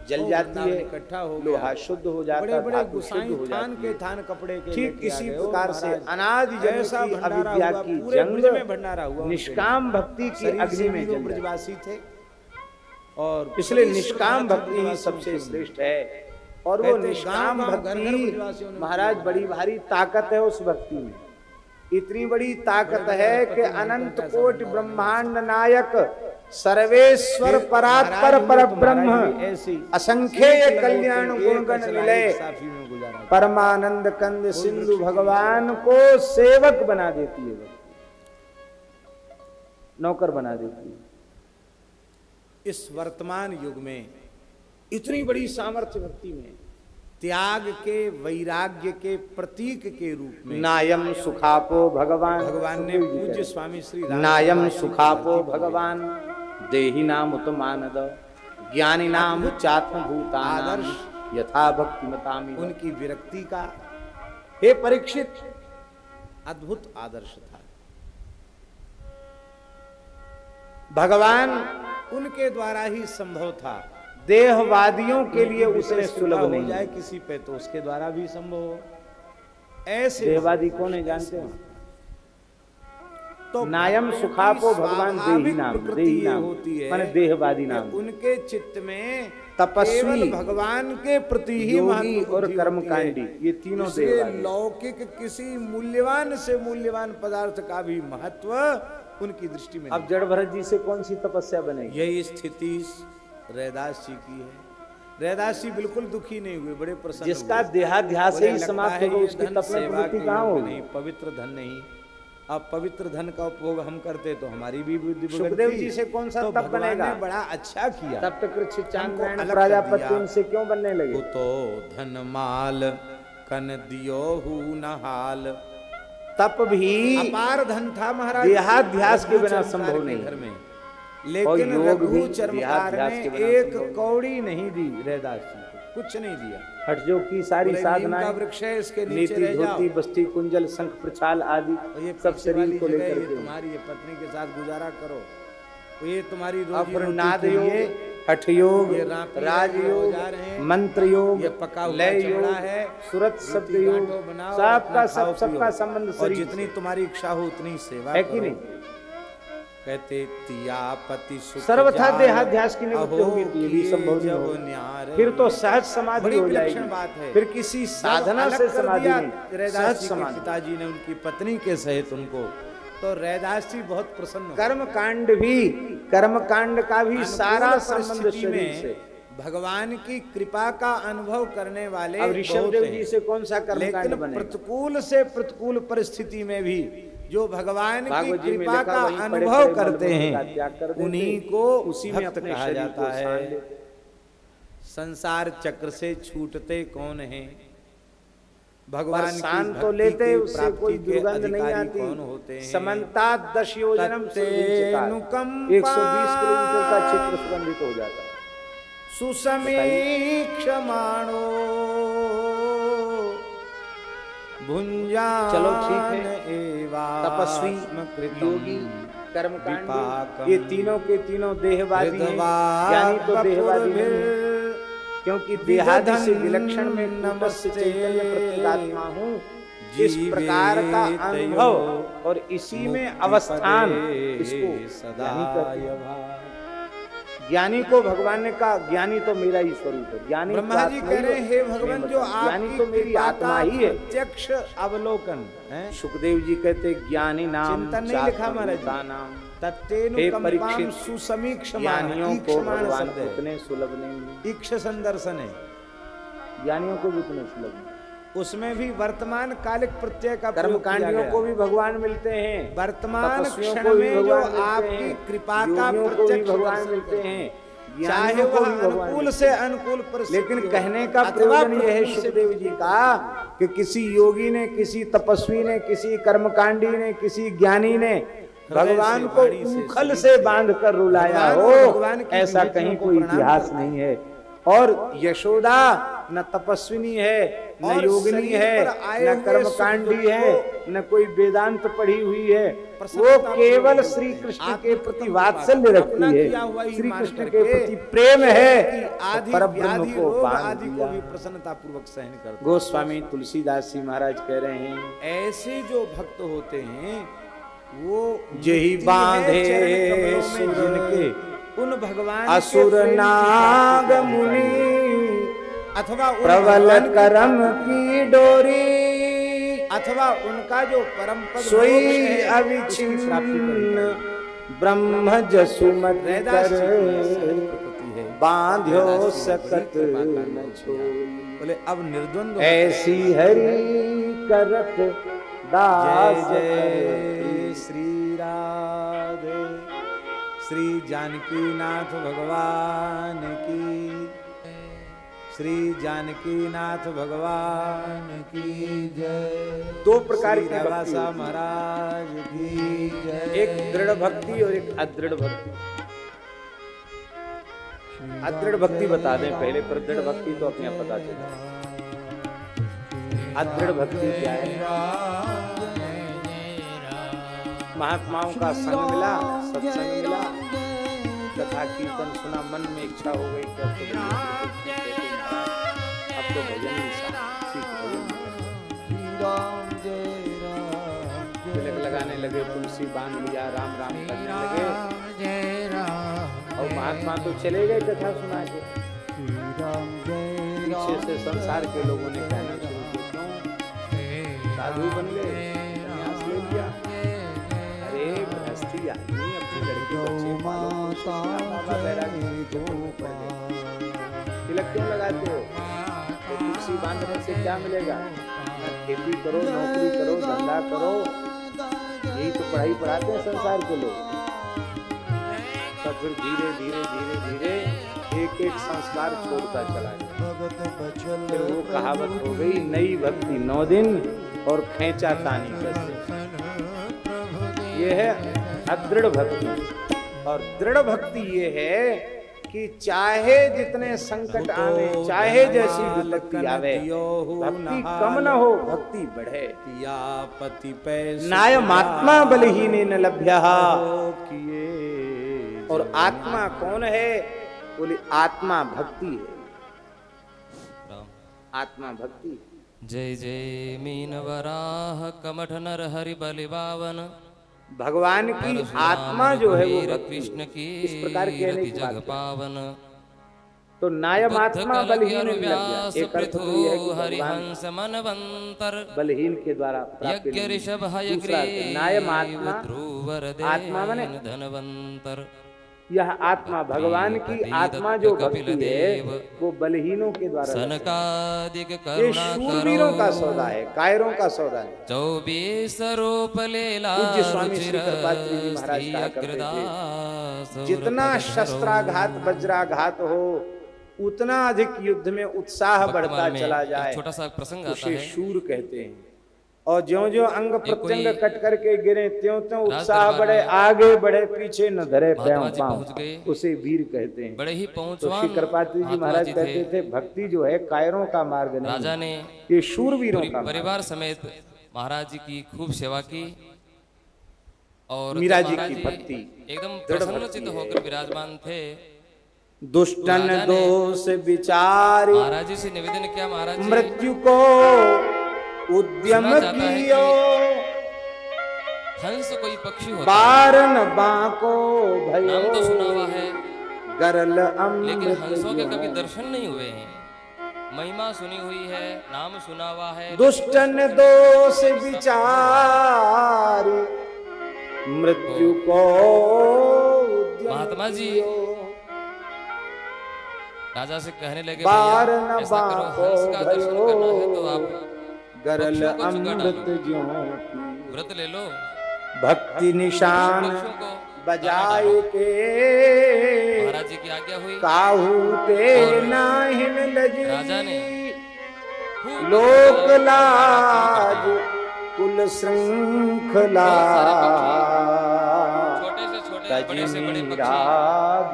जल जाती है, इकट्ठा हो गया, लोहा शुद्ध हो जाता है, बड़े धातु गुसाई शुद्ध हो थान जाती के है। थान कपड़े के ठीक लेके आ इसी गए हो प्रकार से महाराज। अनादि जन्म ऐसा की भंडारा अविद्या हुआ, की पूरे ब्रज में जंग भंडारा हुआ, निष्काम भक्ति की शरीर अग्नि से में भी वो जल जाती है। ब्रजवासी थे, और इसलिए निष्काम भक्ति ही सबसे श्रेष्ठ है। और वो निष्काम भक्ति महाराज बड़ी भारी ताकत है उस भक्ति में। इतनी बड़ी ताकत है कि अनंत कोटि ब्रह्मांड नायक सर्वेश्वर परात्पर परब्रह्म असंख्य कल्याण गुणगण मिले, परमानंद कंद सिंधु भगवान को सेवक बना देती है, नौकर बना देती है। इस वर्तमान युग में इतनी बड़ी सामर्थ्य भक्ति में त्याग के, वैराग्य के प्रतीक के रूप में नायम सुखापो भगवान, भगवान ने पूज्य स्वामी श्री राम नायम सुखापो भगवान देहि नाम उत्मानद ज्ञानी नाम चात्म भूतादर्श यथा भक्तिमतामि। उनकी विरक्ति का हे परीक्षित अद्भुत आदर्श था। भगवान उनके द्वारा ही संभव था। देहवादियों के लिए उतने सुलभ हो नहीं जाए है। किसी पे तो उसके द्वारा भी संभव हो। ऐसे देहवादी कौन है जानते हो? तो नायम सुखापो भगवान देही नाम, देही नाम होती है, माने देहवादी नाम। उनके चित्त में तपस्वी, केवल भगवान के प्रति ही योगी और कर्मकांडी, ये तीनों देहवादी। लौकिक किसी मूल्यवान से मूल्यवान पदार्थ का भी महत्व उनकी दृष्टि में। अब जड़ भरत जी से कौन सी तपस्या बनेगी? यही स्थिति रैदास जी की है। रैदास जी बिल्कुल दुखी नहीं हुए, बड़े प्रसन्न। जिसका देहाध्यास ही समाप्त हो उसकी तप में प्रवृत्ति कहाँ होगी? नहीं, पवित्र धन नहीं। अब पवित्र धन का उपभोग हम करते तो हमारी भी बुद्धि सुखदेव जी से कौन सा तप बनेगा? ने बड़ा अच्छा किया। तब तक चांद्रायण अलग प्रजापति कर उनसे क्यों बनने लगे? तो धन माल कन दियो हु नहाल। तप भी अपार धन था महाराज, देहाध्यास के बिना संभव नहीं घर में। लेकिन रघु चर्मकार ने एक कौड़ी नहीं दी रैदास जी को, कुछ नहीं दिया। हटजो की सारी साधनाएं, वृक्ष है, इसके नीति नीचे धोती बस्ती कुंजल शंख प्रचाल आदि ये सब शरीर को लेकर ये के तुम्हारी ये पत्नी के साथ गुजारा करो, ये तुम्हारी अपना रोजी रोटी के योग लिए हठ योग, ये रापी राजयोग, औजार हैं, मंत्र योग, ये पका हुआ लय चमड़ा योग है, सुरत शब्द रोटी योग, बांटो, बनाओ, सबका अपना सब खाओ, सबका पियो। संबंध और शरीर जितनी से। तुम्हारी इच्छा हो उतनी सेवा है करो। कि नहीं? कहते तियापति सुख सर्वथा जाल, देहाध्यास की निवृत्ति अहो होगी तो ये भी किए संभव नहीं जब होगा। न्यारे। फिर तो सहज समाधि बड़ी हो विलक्षण जाएगी। बात है। फिर किसी साधना जब से अलग कर समाधि दिया नहीं, रैदास सहज जी के समाधि। पिताजी ने उनकी पत्नी के सहित उनको, तो रैदास जी बहुत प्रसन्न हुए। कर्म कांड भी, कर्म कांड का भी सारा अनुकूल संबंध परिस्थिति शरीर में से। भगवान की कृपा का अनुभव करने वाले अब ऋषभ बहुत देव हैं। जी से कौन सा कर्म कांड लेकिन बनेगा? प्रतिकूल से प्रतिकूल परिस्थिति में भी जो भगवान की भागवत जी में कृपा लिखा, का वहीं पड़े अनुभव पड़े करते मलमूत्र का हैं, त्याग कर देते, उन्हीं को उसी में भक्त अपने कहा शरीर जाता को स्थान है। देते। संसार चक्र से छूटते कौन हैं? भगवान की शान तो भक्ति लेते, की उससे प्राप्ति कोई के दुर्गंध नहीं अधिकारी आती। कौन होते हैं? समन्ता 10 योजनम से 120 किलोमीटर का क्षेत्र सुगंधित हो जाता है। सुसमीक्षमाणो भुंजान चलो ठीक है। तपस्वी, योगी, कर्मकांडी, ये तीनों के तीनों देहवादी हैं। ज्ञानी तो देहवादी नहीं है, क्योंकि देहादि से विलक्षण में नमस्ते चैतन्य प्रत्येगात्मा हूँ। इस प्रकार का अनुभव और इसी में अवस्थान, इसको ज्ञानी कहते हैं। ज्ञानी को भगवान ने कहा, ज्ञानी तो मेरा ही स्वरूप है। ज्ञानी ब्रह्मा जी कह रहे हैं, हे भगवान, जो ज्ञानी आपकी तो मेरी कृपा आत्मा का ही है। प्रत्यक्ष अवलोकन है। सुखदेव जी कहते ज्ञानी नाम चिंतन नहीं लिखा महाराज जी। नाम। तत्तेनु हे कंपाम परीक्षित, सुसमीक्षमाण, ज्ञानियों को ईक्षमाण भगवान शब्द है। उतने सुलभ नहीं, ईक्ष संदर्शन है। ज्ञानियों को भी उतने सुलभ नहीं। उसमें भी वर्तमान कालिक प्रत्यय का प्रयोग किया कर्मकांडियों गया। को भी भगवान मिलते हैं, वर्तमान तपस्वियों क्षण को भी में जो भगवान मिलते आपकी हैं, कृपा का योगियों को भी प्रत्यक्ष भगवान दर्शन मिलते करते हैं, चाहे ज्ञानियों को वह भी भगवान अनुकूल मिलते से हैं। अनुकूल परिस्थिति लेकिन हो, कहने का अथवा प्रयोजन यह है प्रतिकूल से सुखदेव जी का कि किसी योगी ने, किसी तपस्वी ने, किसी कर्मकांडी ने, किसी ज्ञानी ने भगवान को उखल से बांध कर रुलाया हो, ऐसा कहीं कोई इतिहास नहीं है। और यशोदा न तपस्विनी है, न योगिनी है, न कर्मकांडी है, न कोई वेदांत पढ़ी हुई है। वो केवल श्री कृष्ण के प्रति वात्सल्य रखती है, श्री कृष्ण के प्रति प्रेम है, परब्रह्म को बांध दिया। प्रसन्नता पूर्वक सहन करते। गोस्वामी तुलसीदास जी महाराज कह रहे हैं, ऐसे जो भक्त होते हैं वो जही बांधे सुर जिनके उन भगवान असुर नाग मुनि, अथवा प्रबल करम की डोरी, अथवा उनका जो परम पद सोई अविच्छिन्न ब्रह्म जसुमत कर बांध्यो सकत न छोड़ी। बोले अब निर्द्वंद ऐसी हरि करत दास जय जय श्री राधे श्री जानकी नाथ भगवान की, श्री जानकी नाथ भगवान की जय। दो प्रकार की रवासा भक्ति, महाराज की जय। एक दृढ़ भक्ति और एक अदृढ़ भक्ति। अदृढ़ भक्ति बता दें पहले, पर दृढ़ भक्ति तो अपने आप पता चला। अदृढ़ भक्ति क्या है? महात्माओं का संग मिला, सत्संग मिला, कथा कीर्तन सुना, मन में इच्छा हो गई कि अब तो भजन ही तिलक लगाने लगे, तुलसी बांध लिया, राम राम करने लगे, और महात्मा तो चले गए कथा सुना के। पीछे से संसार के लोगों ने कहना शुरू किया, क्यों साधु बन गए, संन्यास ले लिया। अरे गृहस्थी आदमी अपनी लड़की बच्चे बाबा बैरागी तिलक क्यों लगाते हो? तो तुलसी बांधने से क्या मिलेगा? खेती करो, नौकरी करो, धंधा करो, यही तो पढ़ाई पढ़ाते हैं संसार के लोग। तब फिर धीरे धीरे धीरे धीरे एक एक संस्कार छोड़ता चला गया। फिर वो कहावत हो गई, नई भक्ति 9 दिन और खेचा तानी कैसे। ये है अदृढ़ भक्ति। और दृढ़ भक्ति ये है कि चाहे जितने संकट आवे, चाहे जैसी विपत्ति आवे, भक्ति कम न हो, भक्ति बढ़े। नायमात्मा बलहीन न लभ्यः। और आत्मा कौन है? बोले आत्मा भक्ति है, आत्मा भक्ति। जय जय मीन वराह कमठ नर हरि बलि बावन। भगवान की आत्मा जो है वो कृष्ण की इस प्रकार कहने की जग बात है। पावन। तो नायम आत्मा बलहीन लग गया। एक अर्थ तो ये है कि भगवान हरिहंस मनवंतर बलहीन के द्वारा प्राप्त। यज्ञ ऋषभ हय दूसरा नायम आत्मा, आत्मा माने धनवंतर। यह आत्मा भगवान की आत्मा जो भक्ति है वो बलहीनों के द्वारा। सनकादिक ये करुणा शूरवीरों का सौदा है, कायरों का सौदा है। 24 रूप लीला पूज्य स्वामी श्री कृपात्री जी महाराज कहा करते थे, जितना शस्त्राघात वज्राघात हो उतना अधिक युद्ध में उत्साह बढ़ता चला जाए, छोटा सा प्रसंग आता उसे है। शूर कहते हैं। और ज्यों-ज्यों अंग प्रत्यंग कट करके गिरे त्यों-त्यों उत्साह बढ़े, आगे बढ़े पीछे न धरे पांव, उसे वीर कहते हैं। बड़े ही तो पहुंचवान श्री कृपात्री जी महाराज कहते थे, भक्ति जो है कायरों का मार्ग नहीं, राजा ने ये शूरवीरों का परिवार समेत महाराज जी की खूब सेवा की और मीरा जी महाराज की भक्ति एकदम प्रसन्नचित्त होकर विराजमान थे। दुष्टन दोष विचारी महाराज जी से निवेदन किया, महाराज जी मृत्यु को उद्यम कियो, हंस कोई पक्षी होता है, बारन बाको भयो, नाम तो सुना हुआ है गरल लेकिन अमृत हंसों के जो। कभी दर्शन नहीं हुए हैं। महिमा सुनी हुई है, नाम सुना हुआ है। दुष्टन दोष विचारी मृत्यु को उद्यम महात्मा जी कियो, राजा से कहने लगे, बार भैया न ऐसा करो, बाको हंस का दर्शन भयो, करना है तो आप गरल पक्षियों को चुगा अमृत डालो, ज्यों व्रत ले लो, भक्ति निशान पक्षियों को बजाए के, महाराज जी की आज्ञा हुई। काहू ते नाहिन लजी, राजा ने खूब लोक लाज कुल श्रृंखला, छोटे से छोटे बड़े से बड़े तजमीरा पक्षी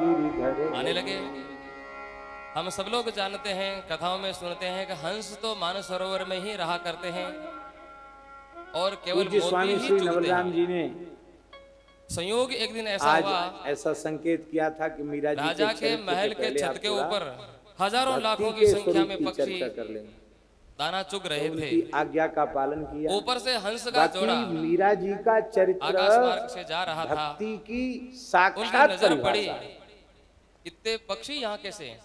गिरिधर। आने लगे। हम सब लोग जानते हैं, कथाओं में सुनते हैं कि हंस तो मानस सरोवर में ही रहा करते हैं और केवल पूज्य मोती स्वामी ही श्री चुगते नवलराम हैं। जी ने संयोग एक दिन ऐसा आज हुआ, ऐसा संकेत किया था कि मीरा जी राजा के चरित्र महल के पहले छत आप के थोड़ा ऊपर हजारों भक्ति लाखों की के संख्या स्वरूप में की पक्षी चर्चा कर लेंगे। दाना चुग रहे थे। उनकी आज्ञा का पालन किया। ऊपर से हंस का बाकी जोड़ा मीरा जी का चरित्र आकाश मार्ग से जा रहा था। भक्ति की उनकी साक्षात नजर पड़ी, परिभाषा। इतने पक्षी यहाँ कैसे हैं?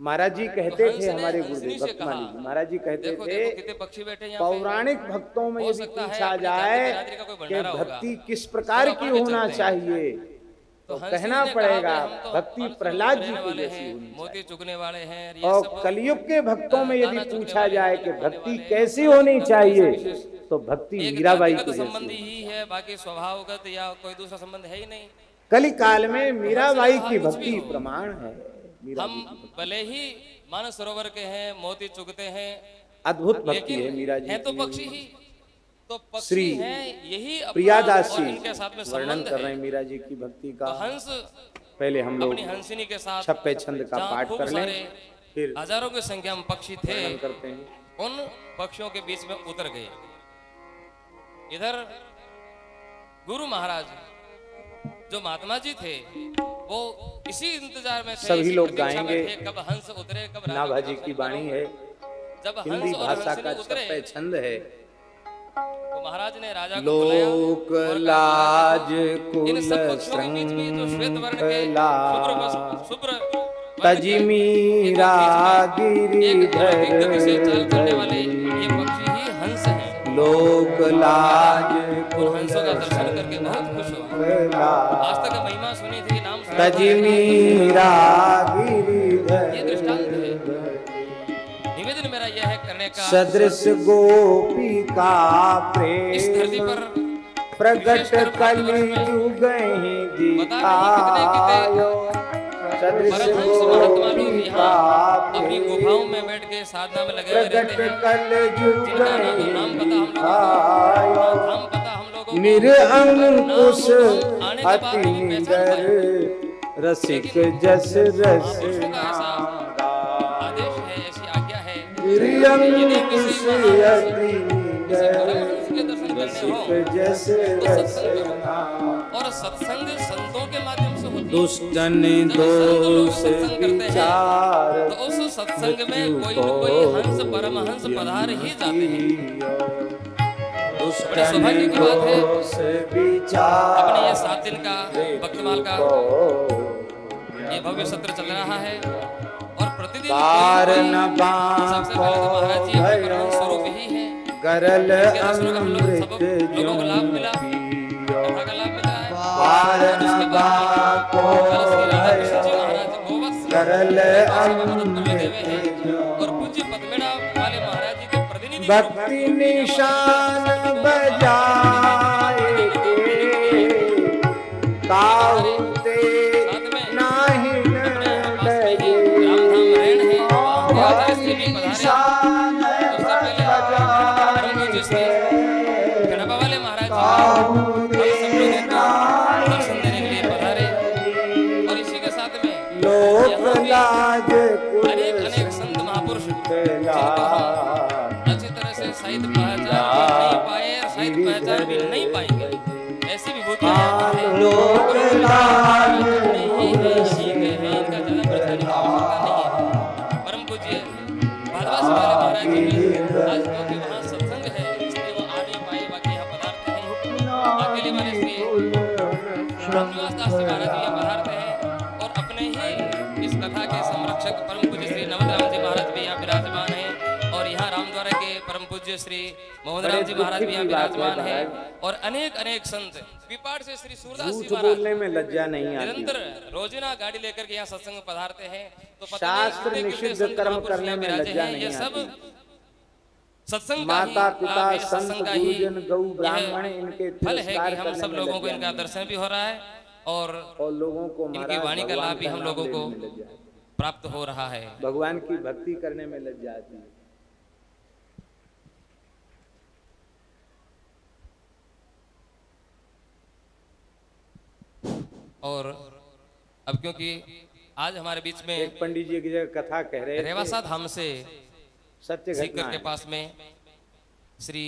महाराज जी कहते तो हंस थे, ने हमारे हंसनी गुरुदेव से भक्तमाली कहा, जी महाराज जी कहते देखो थे, देखो कितने पक्षी बैठे यहाँ पे। पौराणिक भक्तों में हो यदि सकता है पूछा अपनी जाए जाति का कोई कि भंडारा होगा। भक्ति किस प्रकार की होना चाहिए तो हंस कहना ने कहा पड़ेगा कि हम तो भक्ति हंस प्रहलाद जी रहने की वाले जैसी हैं, होनी मोती चाहिए। चुगने वाले हैं, ये और सब कलयुग के भक्तों में यदि दाना चुगने पूछा वाले जाए हैं, कि खाने भक्ति वाले कैसी हैं, होनी तो चाहिए विशेष तो भक्ति एक मीराबाई जातिगत की जैसी संबंधी होनी। ही है, बाकी स्वभावगत या कोई दूसरा संबंध है ही नहीं। कली काल में मीराबाई की कुछ भी भक्ति हो। प्रमाण है। मीरा हम जी की भक्ति। भले ही मानस सरोवर के हैं, मोती चुगते हैं, अद्भुत भक्ति लेकिन है मीरा जी हैं तो की। पक्षी ही, तो पक्षी श्री हैं यही अपना प्रियादास और जी इनके साथ में वर्णन संबंध कर रहे है। हैं मीरा जी की भक्ति तो का। हंस पहले हम लोग अपनी हंसिनी के साथ छप्पे छंद का जहाँ पाठ खूब कर लें, सारे फिर हजारों की संख्या में पक्षी थे, वर्णन करते हैं। उन पक्षियों के बीच में उतर गए। इधर गुरु महाराज जो महात्मा जी थे वो इसी इंतजार में थे, सभी इसी लोग प्रतीक्षा में गाएंगे। थे, कब हंस उतरे, कब राजा नाभा का जी दर्शन की करो। वाणी है, जब हिंदी हंस और भाषा हंसिनी का उतरे छप्पे छंद है। तो महाराज ने राजा को बुलाया लोक और लाज कहा, इन कुल सब पक्षियों के बीच में जो श्वेत वर्ण के श्रृंखला शुभ्र तजमीरा गिरिधर से चाल करने वाले ये पक्षी ही हंस हैं। लोक लाज उन हंसों का दर्शन करके बहुत खुश हुआ। आज तक महिमा सुनी थी, नाम सुना था, तजमीरा ये गिरिधर दृष्टांत है। निवेदन मेरा यह है करने का, सदृश गोपी का इस धरती प्रेम पर प्रगट कलयुग दिखायो सदृश परमहंस महात्मा लोग गोपी यहाँ का अपनी प्रेम गुफाओं में बैठ के साधना में लगे हुए प्रगट रहते हैं, कलयुग जिनका नाम पता हम दिखायो लोगों को, नाम पता हम लोगों को, निरअंकुश नाम आने के बाद अति भी पहचान पाए। निडर रसिक जस रस महापुरुषों का ऐसा आदेश है, ऐसी आज्ञा है, निरअंकुश अति किसी निडर परमहंस के दर्शन करने हो रसिक जस तो रस सत्संग करो। और सत्संग संतों के माध्यम से होती है। दुष्टन जब संत लोग दोष सत्संग करते विचार हैं तो उस सत्संग में कोई न कोई हंस परमहंस पधार ही जाते हैं। बड़े सौभाग्य की बात है, अपने ये 7 दिन का भक्तमाल का ये भव्य सत्र चल रहा है और प्रतिदिन सबसे पहले तो महाराज जी अपने परम स्वरूप ही है, गरल हम लोग लोगों को लाभ मिला, कथा का लाभ मिला है। और उसके बाद महाराज गोवत्स और पूज्य पद्मेड़ा वाले महाराज जी के प्रतिनिधि भक्ति निशान बजाए काहुते नाही लगे रामधाम रेण है भक्ति निशान बजाए गणपा वाले महाराज जी सब लोगों को दर्शन देने के लिए पधारे और इसी के साथ में लोक लाज अनेक संत महापुरुष अच्छी तरह से साहित्य पहचान भी नहीं पाए और साहित्य पहचान भी नहीं पाएंगे, ऐसी विभूतियां इनका जन्म प्रचार की आवश्यकता नहीं है। परम पूज्य भारद्वाज वाले महाराज जी भी आज क्योंकि वहाँ सत्संग है इसलिए वो आ नहीं पाए, बाकी यहाँ पधारते हैं। अकेले वाले श्री रामनिवास दास जी महाराज जी यहाँ पधारते हैं और अपने ही इस कथा के संरक्षक परम पूज्य श्री नवदराम जी महाराज भी यहाँ विराजमान है और यहाँ रामद्वारा के परम पूज्य श्री मोहनराम जी महाराज भी यहाँ विराजमान है और अनेक अनेक संत विपाट से श्री सूरदास जी महाराज बोलने में लज्जा नहीं आती, निरंतर रोजाना गाड़ी लेकर के यहाँ सत्संग में पधारते हैं। तो शास्त्र निषिद्ध कर्म करने में लज्जा नहीं ये सब आती। सत्संग माता पिता संत सत्संग का ही गुरुजन गौ ब्राह्मण इनके फल है कि हम करने सब में लोगों को लज्जा इनका नहीं दर्शन भी हो रहा है और लोगों को इनकी महाराज वाणी का भगवान लाभ भी हम नाम लोगों को लेने में लज्जा है। प्राप्त हो रहा है। भगवान की भक्ति करने में लज्जा आती है। और अब क्योंकि आज हमारे बीच में एक पंडित जी की जगह कथा कह रहे थे, रेवासा धाम से सत्य सीकर घटना के है। पास में श्री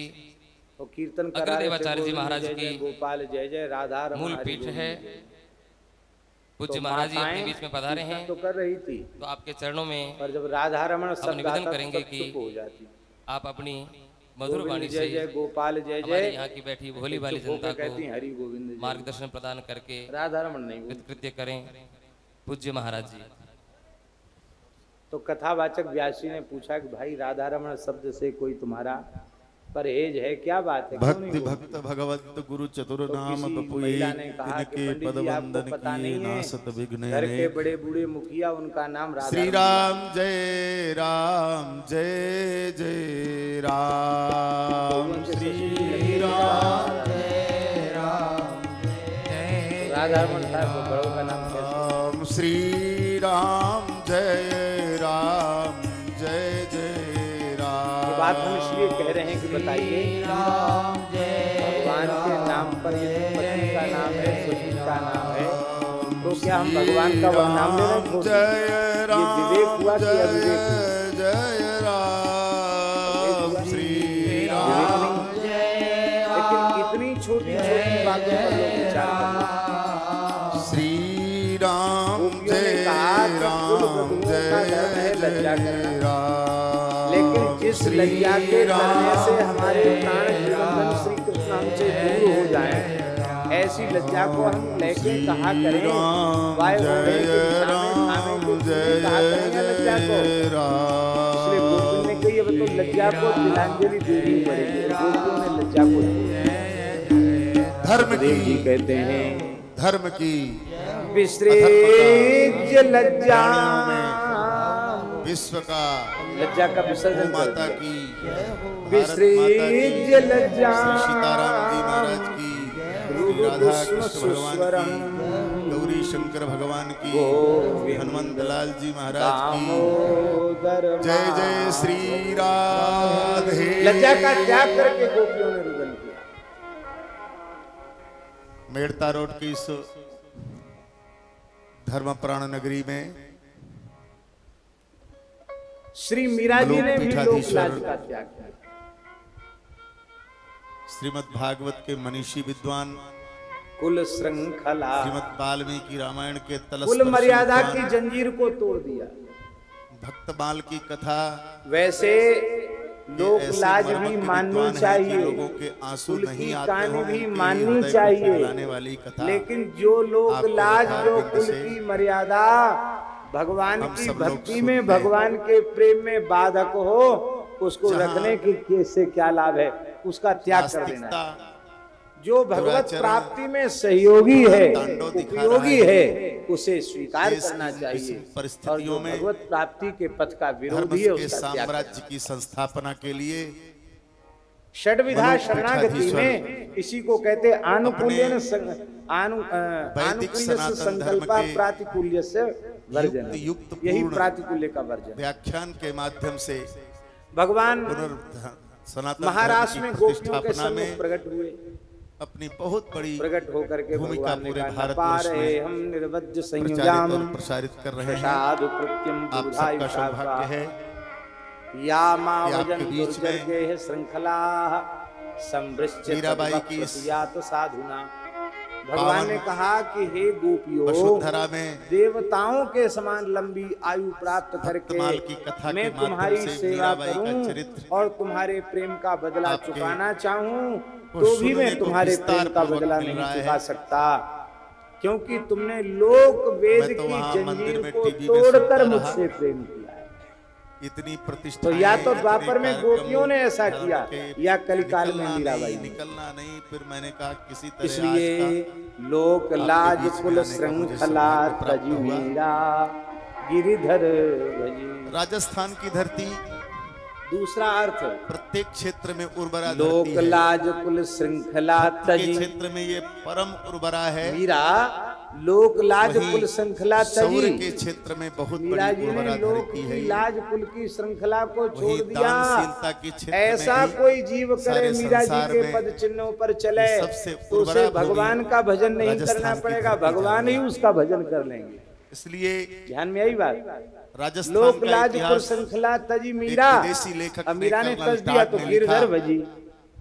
वो कीर्तन करा रहे थे, अग्रदेवाचार्य जी गोविंद महाराज जय जय की गोपाल जय जय राधा रमण मूल हरि पीठ गोविंद है। जय। पूज्य तो महाराज जी अपने माताएं बीच में पधारे हैं तो कर रही थी, तो आपके चरणों में और जब राधा रमण हम शब्द निवेदन आता करेंगे तो कि चुप हो जाती। आप अपनी मधुर गोविंद वाणी जय से जय गोपाल जय हमारे जय यहाँ की बैठी भोली वाली चुप होकर जनता कहती को हरि गोविंद जय। मार्गदर्शन प्रदान करके राधा रमण नहीं बोलती। कृत्य करें पूज्य महाराज जी। तो कथावाचक व्यासी ने पूछा कि भाई राधा रमण शब्द से कोई तुम्हारा परहेज है, क्या बात है? भक्ति भक्त भगवत गुरु चतुर नाम किसी बपुए महिला ने कहा कि इनके पंडित पद जी आपको वंदन पता किए नहीं है, नासत विघ्न घर के हरे। बड़े बूढ़े मुखिया उनका नाम राधा श्री रमण राम जय राम जय जय राम श्री राम जय राम जय राधा रमण साहब को बड़ों का नाम कैसे? राम श्री राम जय राम जय जय राम। ये बात हम इसलिए कह रहे हैं कि बताइए भगवान के नाम पर यदि पति का नाम है, ससुर का नाम है, तो क्या हम भगवान का वह नाम ले रहे हैं? जय ये विवेक हुआ कि अविवेक हुआ? जय राम श्री राम लेकिन इतनी छोटी छोटी बातों पर लोग विचार करते हैं। श्री राम गोपियों ने जय कहा कि राम कुल वधुओं का धर्म है लज्जा जय करना। राम। लेकिन जिस लज्जा के करने से हमारे प्राण बंधन श्री कृष्ण हमसे दूर हो जाएं, ऐसी लज्जा को हम लेके कहा करें, वाय ओढ़े के दिशा में खाने को पीने कहा करेंगे लज्जा को। इसलिए गोपियों ने कही अब तो लज्जा को तिलांजलि देनी पड़ेगी। गोपियों ने लज्जा को धर्म देव जी की कहते हैं धर्म की विसृज लज्जा विश्व का लज्जा का विसर्जन कर माता दिया। की भारत विसृज माता की लज्जा श्री सीताराम जी महाराज की श्री राधा कृष्ण भगवान की गौरी शंकर भगवान की श्री हनुमंत लाल जी महाराज की दामोदर जय जय श्री राधे। लज्जा का त्याग करके गोपियों ने रुदन किया। मेड़ता रोड की इस धर्म प्राण नगरी में श्री मीरा जी ने भी लोक पीठाधीश्वर लाज का त्याग किया। श्रीमद् भागवत के मनीषी विद्वान कुल श्रृंखला, श्रीमद् वाल्मीकि रामायण के कुल मर्यादा की जंजीर को तोड़ दिया। भक्तमाल की कथा वैसे लोक लाज भी माननी चाहिए, लोगों के आंसू कुल नहीं की आते कहानी हों, भी उनके माननी हृदय को चाहिए, पिघलाने वाली कथा। लेकिन जो लोक आपको लाज, जो यथार्थ कुल से की मर्यादा भगवान हम की सब लोग भक्ति सुनते में, हैं। भगवान के प्रेम में बाधक हो, उसको जहाँ रखने की से क्या लाभ है, उसका त्याग कर देना है। नास्तिकता जो भगवत दुराचरण, प्राप्ति में सहयोगी है, तांडव दिखा उपयोगी रहा है, उसे स्वीकार देश करना की चाहिए। और परिस्थितियों जो में भगवत प्राप्ति के पथ का धर्म विरोधी है, के उसका त्याग साम्राज्य करना। की संस्थापना के लिए षड्विधा मनोज शरणागति पीठाधीश्वर में इसी को कहते आनुकूल्य वैदिक सनातन धर्म संकल्प के प्रातिकूल्य से वर्जन, युक्त यही पूर्ण प्रातिकूल्य का वर्जन। व्याख्यान के माध्यम से भगवान सनातन महाराष्ट्र में गोपियों के प्रतिष्ठापना सम्मुख में प्रकट हुए, अपनी बहुत बड़ी प्रकट होकर के भूमिका भगवान ने पूरे कहा, भारतवर्ष "नपारे में हम निर्वज्य प्रचारित संयुजाम और प्रसारित कर रहे हैं। साधु कृत्यम आप बुधायु सबका सौभाग्य है या कि मावजन आपके बीच में दुर्जर्गे श्रृंखला संवृश्चित मीराबाई की इस प्रतियात साधुना। भगवान ने कहा कि हे गोपियों, वसुंधरा में देवताओं के समान लंबी आयु प्राप्त भक्तमाल की करके कथा मैं के माध्यम तुम्हारी से सेवा मीराबाई का करूं चरित्र और तुम्हारे प्रेम का बदला आपके चुकाना चाहूं, को तो भी सुनने मैं को तुम्हारे विस्तार प्रेम का पूर्वक बदला मिल नहीं रहा है। चुका सकता, क्योंकि तुमने लोक वेद मैं तो की वहाँ मंदिर जंजीर में को टीवी में तोड़कर सुनता रहा। मुझसे प्रेम किया है। इतनी प्रतिष्ठा, तो या तो द्वापर में गोपियों ने ऐसा किया, या कलिकाल में मीराबाई ने। निकलना नहीं। फिर मैंने कहा किसी तरह इसलिए आज का लोक लाज बीच में कुल आने का मुझे श्रृंखला सौभाग्य प्राप्त तजी हुआ। मीरा गिरिधर भजी। राजस्थान की धरती दूसरा अर्थ, प्रत्येक क्षेत्र में उर्वरा लोक धरती है। लाज कुल श्रृंखला के तजी क्षेत्र में ये परम उर्वरा है। मीरा, लोक लाज वहीं कुल श्रृंखला सौर तजी। के क्षेत्र में बहुत मीरा बड़ी जी ने उर्वरा लोक धरती है। की लाज कुल की श्रृंखला को छोड़ वहीं दिया। दानशीलता के क्षेत्र में ऐसा भी कोई जीव करे सारे मीरा जी संसार के में पद चिन्हों पर चले, सबसे तो उसे उर्वरा भगवान भूमि का भजन नहीं राजस्थान करना की पड़ेगा, धरती भगवान ही जानी उसका भजन कर लेंगे। इसलिए ध्यान में आई बात। राजस्थान लोक का लाज कुल इतिहास श्रृंखला तजी मीरा। विदेशी लेखक अब मीरा ने कर्नल तज दिया तो टाट ने गिरधर लिखा। भजी,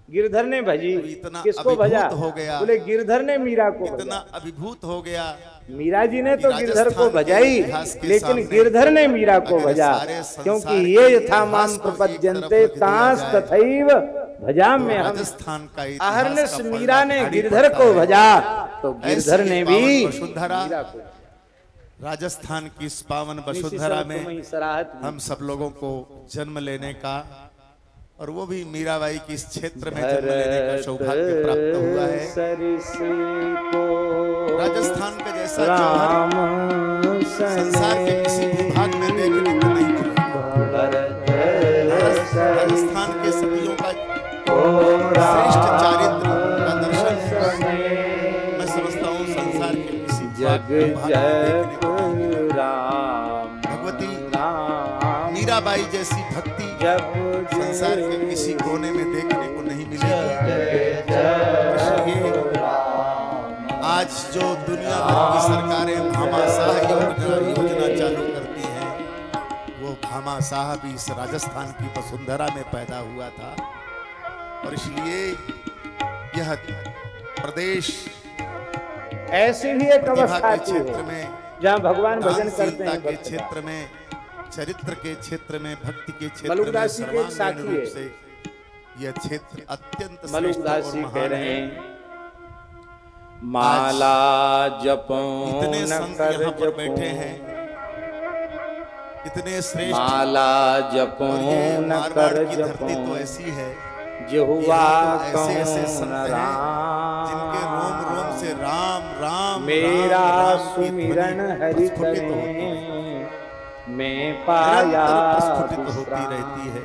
गिरधर ने भजी। इतना किसको भजा? अभिभूत हो गया। बोले गिरधर ने मीरा को इतना भजा। अभिभूत हो गया। मीरा जी ने तो कि गिरधर को राजस्थान के भजाई, इतिहास के लेकिन सामने गिरधर ने मीरा को अगर भजा, सारे संसार क्योंकि के ये यथा माम इतिहास को एक प्रपद्यन्ते तरफ रख दिया तांस जाए, तथैव भजा में हम। राजस्थान का इतिहास अहर्निश का पलड़ा मीरा ने भारी गिरधर पड़ता को है। भजा, तो गिरधर ऐसी ने पावन भी वसुंधरा, मीरा को। राजस्थान की इस पावन इसी वसुंधरा सब में तुम्हें सराहत हुई। हम सब लोगों को जन्म लेने का, और वो भी मीराबाई की इस क्षेत्र में जन्म लेने का सौभाग्य प्राप्त हुआ है। राजस्थान का जैसा जौहर संसार के किसी भूभाग में देखने को नहीं मिलेगा। राजस्थान के सतियों का श्रेष्ठ चारित्र का दर्शन मैं समझता हूँ संसार के किसी जग भूभाग में देखने को नहीं जग मिलेगा। राम भगवती राम मीराबाई जैसी भक्ति जब संसार के किसी कोने में देखने को नहीं मिलेगी। आज जो दुनिया भर की सरकारें भामाशाह योजना चालू करती हैं, वो भामाशाह भी इस राजस्थान की वसुंधरा में पैदा हुआ था। और इसलिए यह प्रदेश ऐसी ही एक प्रतिभा अवस्था के आती क्षेत्र है में, जहाँ भगवान भजन करते दानशीलता हैं के भक्त का। क्षेत्र में, चरित्र के क्षेत्र में, भक्ति के क्षेत्र में मलुकदास जी के एक सर्वांगीण साथी रूप है। से यह क्षेत्र अत्यंत श्रेष्ठ मलुकदास और जी कह महान रहे है। हैं, माला जपो इतने न संत कर यहाँ पर जपो, बैठे हैं, इतने श्रेष्ठ। माला जपो और ये न मारवाड़ कर की धरती तो जपो, ऐसी है, यहोवा यहाँ तो ऐसे ऐसे कौन संत हैं जिनके रोम रोम से राम राम मेरा राम, राम की सुमिरन ध्वनि हरि प्रस्फुटित होती करे है, मैं पाया निरंतर प्रस्फुटित होती विश्राम। रहती है।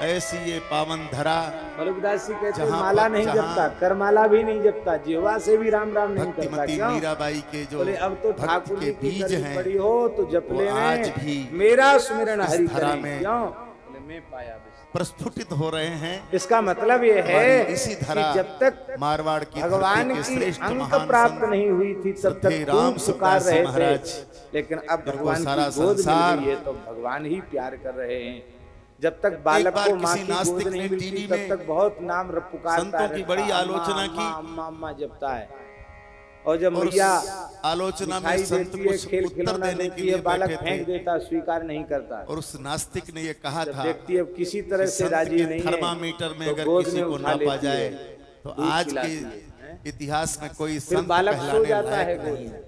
ऐसी ये पावन धरा, मलुकदास जी कहते हैं, जहाँ माला पर नहीं जहाँ जपता, करमाला भी नहीं जपता, जिह्वा से भी राम राम नहीं करता। भक्तिमती क्यों? मीराबाई के जो बोले अब तो भक्त ठाकुर के जी की बीज गरीब हैं, पड़ी हो तो जप वो आज लेने भी मेरा सुमिरन इस हरि धरा करे। में क्यों? बोले मैं पाया विश्राम। प्रस्फुटित हो रहे हैं। इसका मतलब ये है हमारी इसी कि धरा जब तक मारवाड़ की भगवान धरती के की श्रेष्ठ अंक महान प्राप्त संत नहीं हुई थी तब तक श्रद्धेय राम खूब पुकार सुखदास रहे महाराज, थे, लेकिन अब जिनको भगवान सारा की गोद मिल संसार गई है तो भगवान ही प्यार कर रहे हैं। जब तक बालक बार को माँ किसी की गोद नास्तिक नहीं ने मिलती टीवी तब में तक बहुत नाम पुकारता संतों की रहता, बड़ी अम्मा, आलोचना की। अम्मा, अम्मा, अम्मा जपता है। और जब और उस मैया आलोचना में दिखाई संत देती है, कुछ खेल उत्तर खिलौना देने के देती लिए है, बालक बैठे फेंक थे देता, स्वीकार नहीं करता। और उस नास्तिक ने ये कहा जब था व्यक्ति अब किसी तरह कि से संत राजी के नहीं है थर्मामीटर में तो अगर गोद किसी में को उठा ना पा लेती जाए है, तो दूध आज खिलाती के है। इतिहास में कोई फिर संत बालक सो कहलाने जाता है लायक गोद नहीं। में,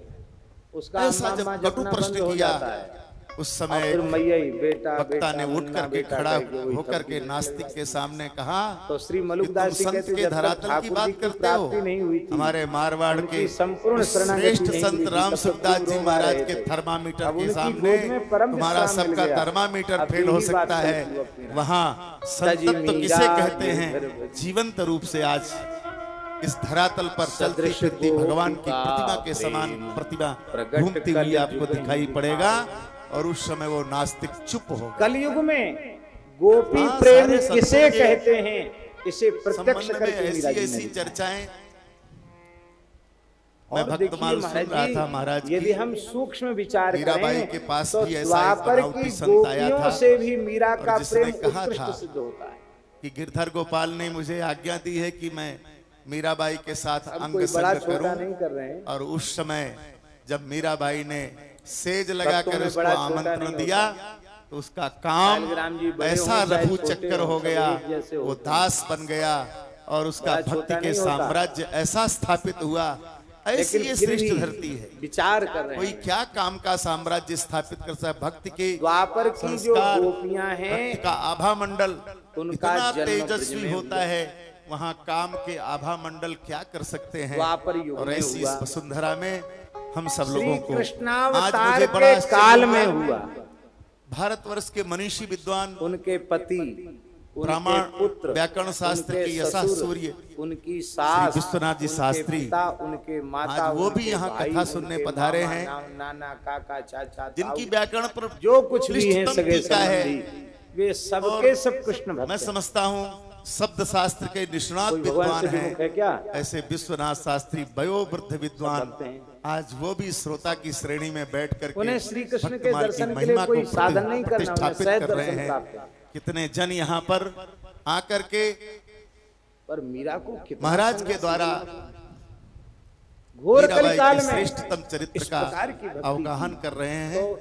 उसका ऐसा अम्मा जब कटु जपना प्रश्न बंद हो किया जाता है। उस और समय फिर मैया ही बेटा वक्ता ने बेटा उठ मुन्ना करके बेटा खड़ा करके वही होकर थपकी के नास्तिक के सामने कहा तो श्री कि मलुकदास तुम जी संत कहते के जब तक धरातल की ठाकुर जी बात की करते हो। प्राप्ति नहीं हुई थी, हमारे मारवाड़ के उनकी संपूर्ण उस शरणागति श्रेष्ठ नहीं संत हुई थी, राम तब तक सुखदास खूब जी रोमा महाराज रहे के थे। थर्मामीटर अब के उनकी सामने गोद में परम तुम्हारा विश्राम मिल सबका गया। थर्मामीटर अब फेल हो यही बात सकता है। करती हूँ अपनी। वहाँ संतत्व तो किसे कहते हैं? जीवंत रूप से आज इस धरातल पर चलती फिरती भगवान की प्रतिमा के समान प्रतिमा घूमती हुई आपको दिखाई पड़ेगा। और उस समय वो नास्तिक चुप हो। कलयुग में गोपी हाँ, प्रेम सारे किसे संतों के कहते हैं, इसे प्रत्यक्ष संबंध में करके ऐसी मीरा जी ऐसी ने चर्चाएं मैं और भक्तमाल देखिए सुन रहा था महाराज यदि की। हम सूक्ष्म विचार मीराबाई करें के पास तो भी ऐसा एक द्वापर बनावटी की संत आया गोपियों था से भी मीरा और का जिसने प्रेम कहा उत्कृष्ट था सिद्ध होता है। कि गिरधर गोपाल ने मुझे आज्ञा दी है कि मैं मीराबाई के साथ हम अंग कोई बड़ा संग छोटा करूं। नहीं कर रहे हैं। और उस समय जब मीराबाई ने सेज लगाकर भक्तों में उसको बड़ा छोटा आमंत्रण नहीं दिया तो उसका काम सालग्राम जी बड़े ऐसा हों, चाहे रघु छोटे चक्कर हों, हो सब गया, एक जैसे वो होते दास बन गया और उसका बड़ा भक्ति छोटा के नहीं होता। साम्राज्य ऐसा स्थापित हुआ। ऐसी लेकिन ये फिर श्रेष्ठ भी धरती है। विचार कर रहे कोई हैं। क्या काम का साम्राज्य स्थापित कर सकता है? भक्ति के द्वापर की जो संस्कार, गोपियां हैं भक्ति का आभा मंडल उनका इतना जन्म तेजस्वी ब्रज में होता हुआ। है। वहाँ काम के आभा मंडल क्या कर सकते हैं? द्वापर युग और में ऐसी इस हुआ। वसुंधरा में हम सब श्री लोगों को आज कृष्णावतार मुझे बड़ा के आश्चर्य काल हुआ। में हुआ। भारतवर्ष के मनीषी विद्वान उनके पति, ब्राह्मण, उनके पुत्र, व्याकरण शास्त्र उनके के यशः ससुर, सूर्य उनकी सास, श्री विश्वनाथ जी उनके शास्त्री पिता, उनके माता, आज वो भी उनके यहाँ भाई, कथा सुनने उनके पधारे मामा, हैं। नाना, काका, चाचा, जिनकी ताऊ, व्याकरण पर जो कुछ भी है क्लिष्टतम सगे टीका है। संबंधी, वे सबके सब कृष्ण भक्त मैं हैं। समझता हूँ शब्द शास्त्र के निष्णात कोई भगवान विद्वान से विमुख है क्या? हैं। ऐसे विश्वनाथ शास्त्री वयोवृद्ध विद्वान भक्त हैं। आज वो भी श्रोता की श्रेणी में बैठ करके उन्हें श्री कृष्ण के भक्तमाल की दर्शन के महिमा लिए कोई को साधन नहीं करना, उन्हें प्रतिष्ठापित सहज कर रहे दर्शन हैं। प्राप्त है। कितने जन यहाँ पर आकर के पर मीरा को कितना महाराज के द्वारा घोर मीराबाई कलिकाल के में श्रेष्ठतम चरित्र इस का प्रकार की भक्ति अवगाहन कर रहे हैं। तो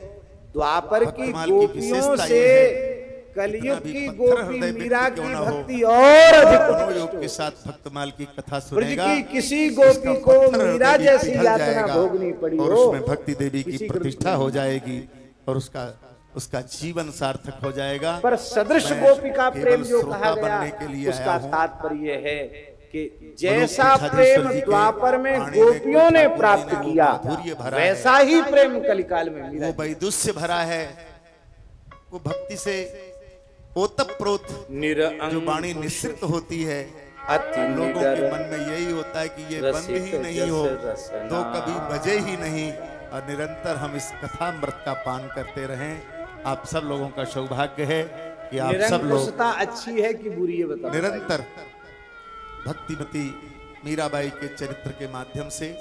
द्वापर की भक्तमाल की गोपियों विशेषता से ये है, कलयुग कितना भी की पत्थर गोपी हृदय मीरा व्यक्ति की क्यों न हो, भक्ति और अधिक मनोयोग के उत्कृष्ट साथ भक्तमाल की कथा ब्रज सुनेगा। की किसी गोपी को पत्थर मीरा हृदय भी जैसी पिघल यातना जाएगा भोगनी पड़ी और हो, उसमें भक्ति देवी की किसी प्रतिष्ठा को हो जाएगी और उसका जीवन सार्थक हो जाएगा। पर सदृश मैं गोपी का केवल प्रेम जो श्रोता कहा गया बनने के लिए उसका आया हूं। तात्पर्य है कि जैसा मनुष्य प्रेम छातीश्वर जी के द्वापर में वाणी में गोपियों ने कोई प्राप्त ठाकुर जी ने किया माधुर्य भरा है। वैसा ही प्रेम कलिकाल में मिला। वो वैदुष्य भरा है, वो भक्ति से ओतप्रोत जो वाणी निश्चित होती है। लोगों के मन में यही होता है कि ये बंद ही नहीं हो तो कभी बजे ही नहीं और निरंतर हम इस कथामृत का पान करते रहें। आप सब लोगों का सौभाग्य है कि आप सब लोग निरंकुशता अच्छी है कि बुरी है बताओ। निरंतर भक्तिमती मीराबाई के चरित्र के माध्यम से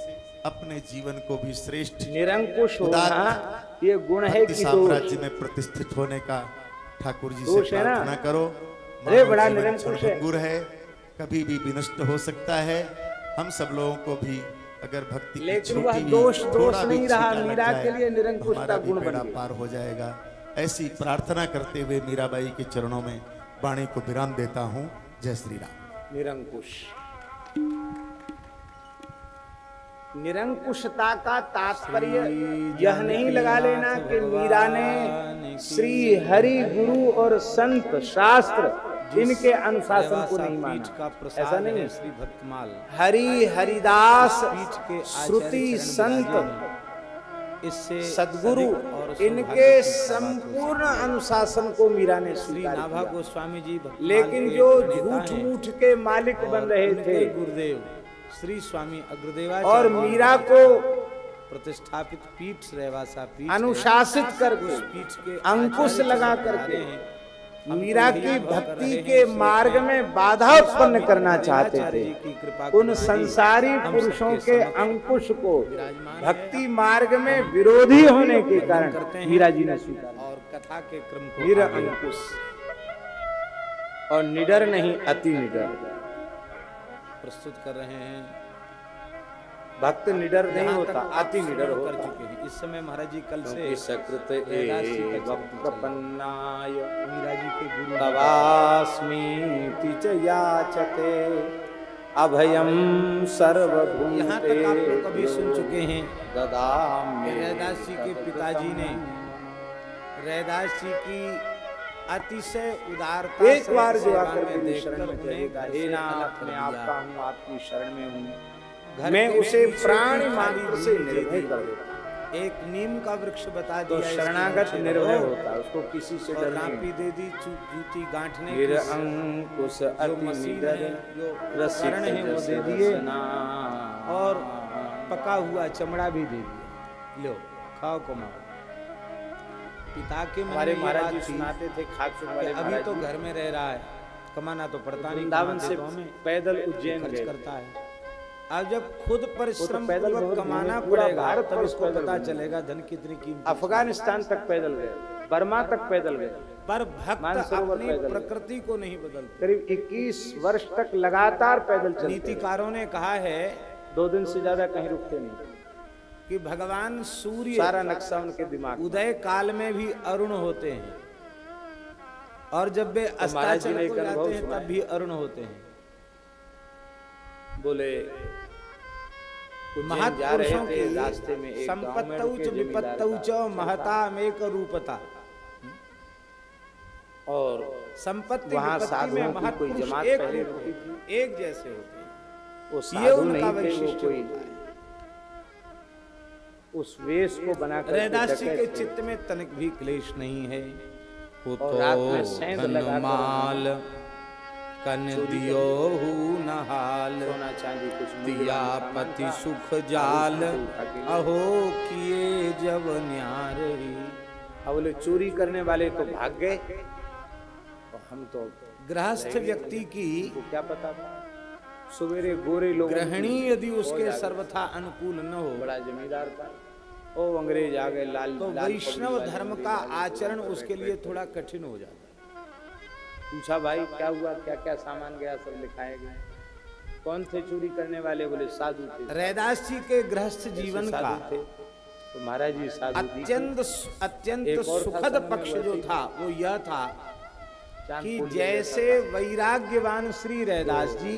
अपने जीवन को भी श्रेष्ठ निरंकुश होना उदात्त ये गुण है भक्ति कि साम्राज्य में प्रतिष्ठित होने का ठाकुर जी से दोष है ना? प्रार्थना करो। अरे मानव बड़ा जीवन निरंकुश है। क्षणभंगुर है, कभी भी विनष्ट हो सकता है। हम सब लोगों को भी अगर भक्ति की लेकिन छोटी वह भी दोष थोड़ा भी नहीं रहा। छींटा लग मीरा जाए, के लिए तो निरंकुशता हमारा भी गुण बन बेड़ा गई। पार हो जाएगा। ऐसी प्रार्थना करते हुए मीराबाई के चरणों में वाणी को विराम देता हूँ। जय श्री राम। निरंकुश, निरंकुशता का तात्पर्य यह नहीं लगा लेना कि मीरा ने श्री हरि गुरु और संत शास्त्र इनके अनुशासन को नहीं माना, ऐसा नहीं है। श्री भक्तमाल हरि हरिदास पीठ के आचार्य श्रुति चरण संत विराजे। इससे सदगुरु अधिक और इनके सौभाग्य की क्या बात हो संपूर्ण अनुशासन को मीरा ने श्री स्वीकार नाभा किया। गोस्वामी जी भक्तमाल लेकिन के जो नेता झूठ हैं मूठ के मालिक बन और रहे उनके थे गुरुदेव श्री स्वामी अग्रदेवाचार्य और मीरा को प्रतिष्ठापित पीठ रहवासा पीठ अनुशासित है। करके उस पीठ के अंकुश आचार्य लगा चरण करके विराजे हैं। हमको मीरा भी की याद कर भक्ति रहे के हैं मार्ग में बाधा उत्पन्न करना चाहते आचार्य जी थे। की कृपा उन करुणा संसारी हम पुरुषों सबके के समक्ष अंकुश को विराजमान है। भक्ति मार्ग में विरोधी होने के करते कारण हैं मीरा जी ने स्वीकार और कथा के क्रम को निर आगे अंकुश और निडर नहीं अति निडर। प्रस्तुत कर रहे हैं भक्त निडर नहीं यहाँ होता, तक अति निडर कर होता। चुके हैं। इस समय महाराज जी कल से सकृत रैदास जी का एव चरित्र चल रहा है। प्रपन्नाय मीरा जी के गुरु तवास्मीति च याचते अभयम सर्वभूते। यहाँ तक आप लोग कभी सुन चुके हैं ददामि कि रैदास जी के पिताजी ने रैदास जी की अतिशय उदारता एक से बार जो सेवा आकर में मेरी देखकर शरण में उन्हें कहेगा, घर हे से नाथ अलग कर मैं दिया। आपका हूँ, आपकी शरण में हूँ, घर मैं के उसे पीछे प्राणी की मात्र खाली से भूमि दे निर्भय दी। कर देता। एक नीम का वृक्ष बता तो दिया, इसके शरणागत नीचे निर्भय रहो। होता है, उसको किसी से और डर नापी नहीं। दे दी जूती गांठने की। निरअंकुश जो अति मशीन निडर है, जो रसिक उपकरण है वो जस दे दिए रसना। और पका हुआ चमड़ा भी दे दिया, लो खाओ कमाओ। पिता के मन हमारे में ये महाराज बात जी थी सुनाते थे खाक कि वाले अभी महाराज तो जी, घर में रह रहा है, कमाना तो पड़ता नहीं, वृंदावन कमाते से तो हमें पैदल उज्जैन खर्च गए। करता है। अब जब खुद परिश्रम पैदल पूर्वक बहुत कमाना घूमे, पूरा पड़ेगा भारत तब पर इसको पैदल पता घूमे। चलेगा धन कितनी कीमती। अफगानिस्तान तक पैदल गए, बर्मा तक पैदल गए, पर भक्त मानसरोवर अपनी पैदल गए। प्रकृति को नहीं बदलते। करीब 21 वर्ष तक लगातार पैदल चलते रहे। नीतिकारों ने कहा है 2 दिन से ज्यादा कहीं रुकते नहीं। कि भगवान सूर्य सारा नक्शा उनके दिमाग में। उदय काल में भी अरुण होते हैं और जब वे महाराज जी अस्ताचल ने एक को अनुभव जाते हैं सुनाया। तब भी अरुण होते हैं। बोले उज्जैन जा रहे महापुरुषों थे, की रास्ते में एक गांव में संपत्तौ रुके च जमींदार विपत्तौ का च महतामेक रूपता। और संपत्ति वहाँ विपत्ति साधुओं में की कोई महापुरुष जमात एक पहले रूप रुकी होते हैं, एक जैसे होते हैं। वो ये साधु उनका नहीं थे, वो वैशिष्ट्य कोई होता है। उस वेश को बनाकर रैदास जी के चित्त में तनिक भी क्लेश नहीं है। वो और तो रात में सेंध लगाकर धनमाल कन दियो नहाल सोना चांदी कुछ दिया पति सुख जाल अहो किए जब न्यार ही। अब बोले चोरी करने वाले तो भाग गए और हम तो गृहस्थ व्यक्ति की को क्या पता था। सवेरे गोरे लोग गृहिणी यदि उसके सर्वथा अनुकूल न हो बड़ा जमींदार था, ओ अंग्रेज आ गए लाल तो लाल वैष्णव पगड़ी धर्म वाले का अंग्रेज आचरण आए, उसके लिए थोड़ा कठिन हो जाता है। पूछा भाई क्या हुआ, क्या क्या सामान गया, सब लिखाए गए। कौन थे चोरी करने वाले, बोले साधु थे। रैदास जी के गृहस्थ जीवन का साधु थे तो महाराज जी साधु जी अत्यंत एक और था सुखद समय में पक्ष जो वैसे था वो यह था चांद कि फूल जैसे वैराग्यवान श्री रैदास जी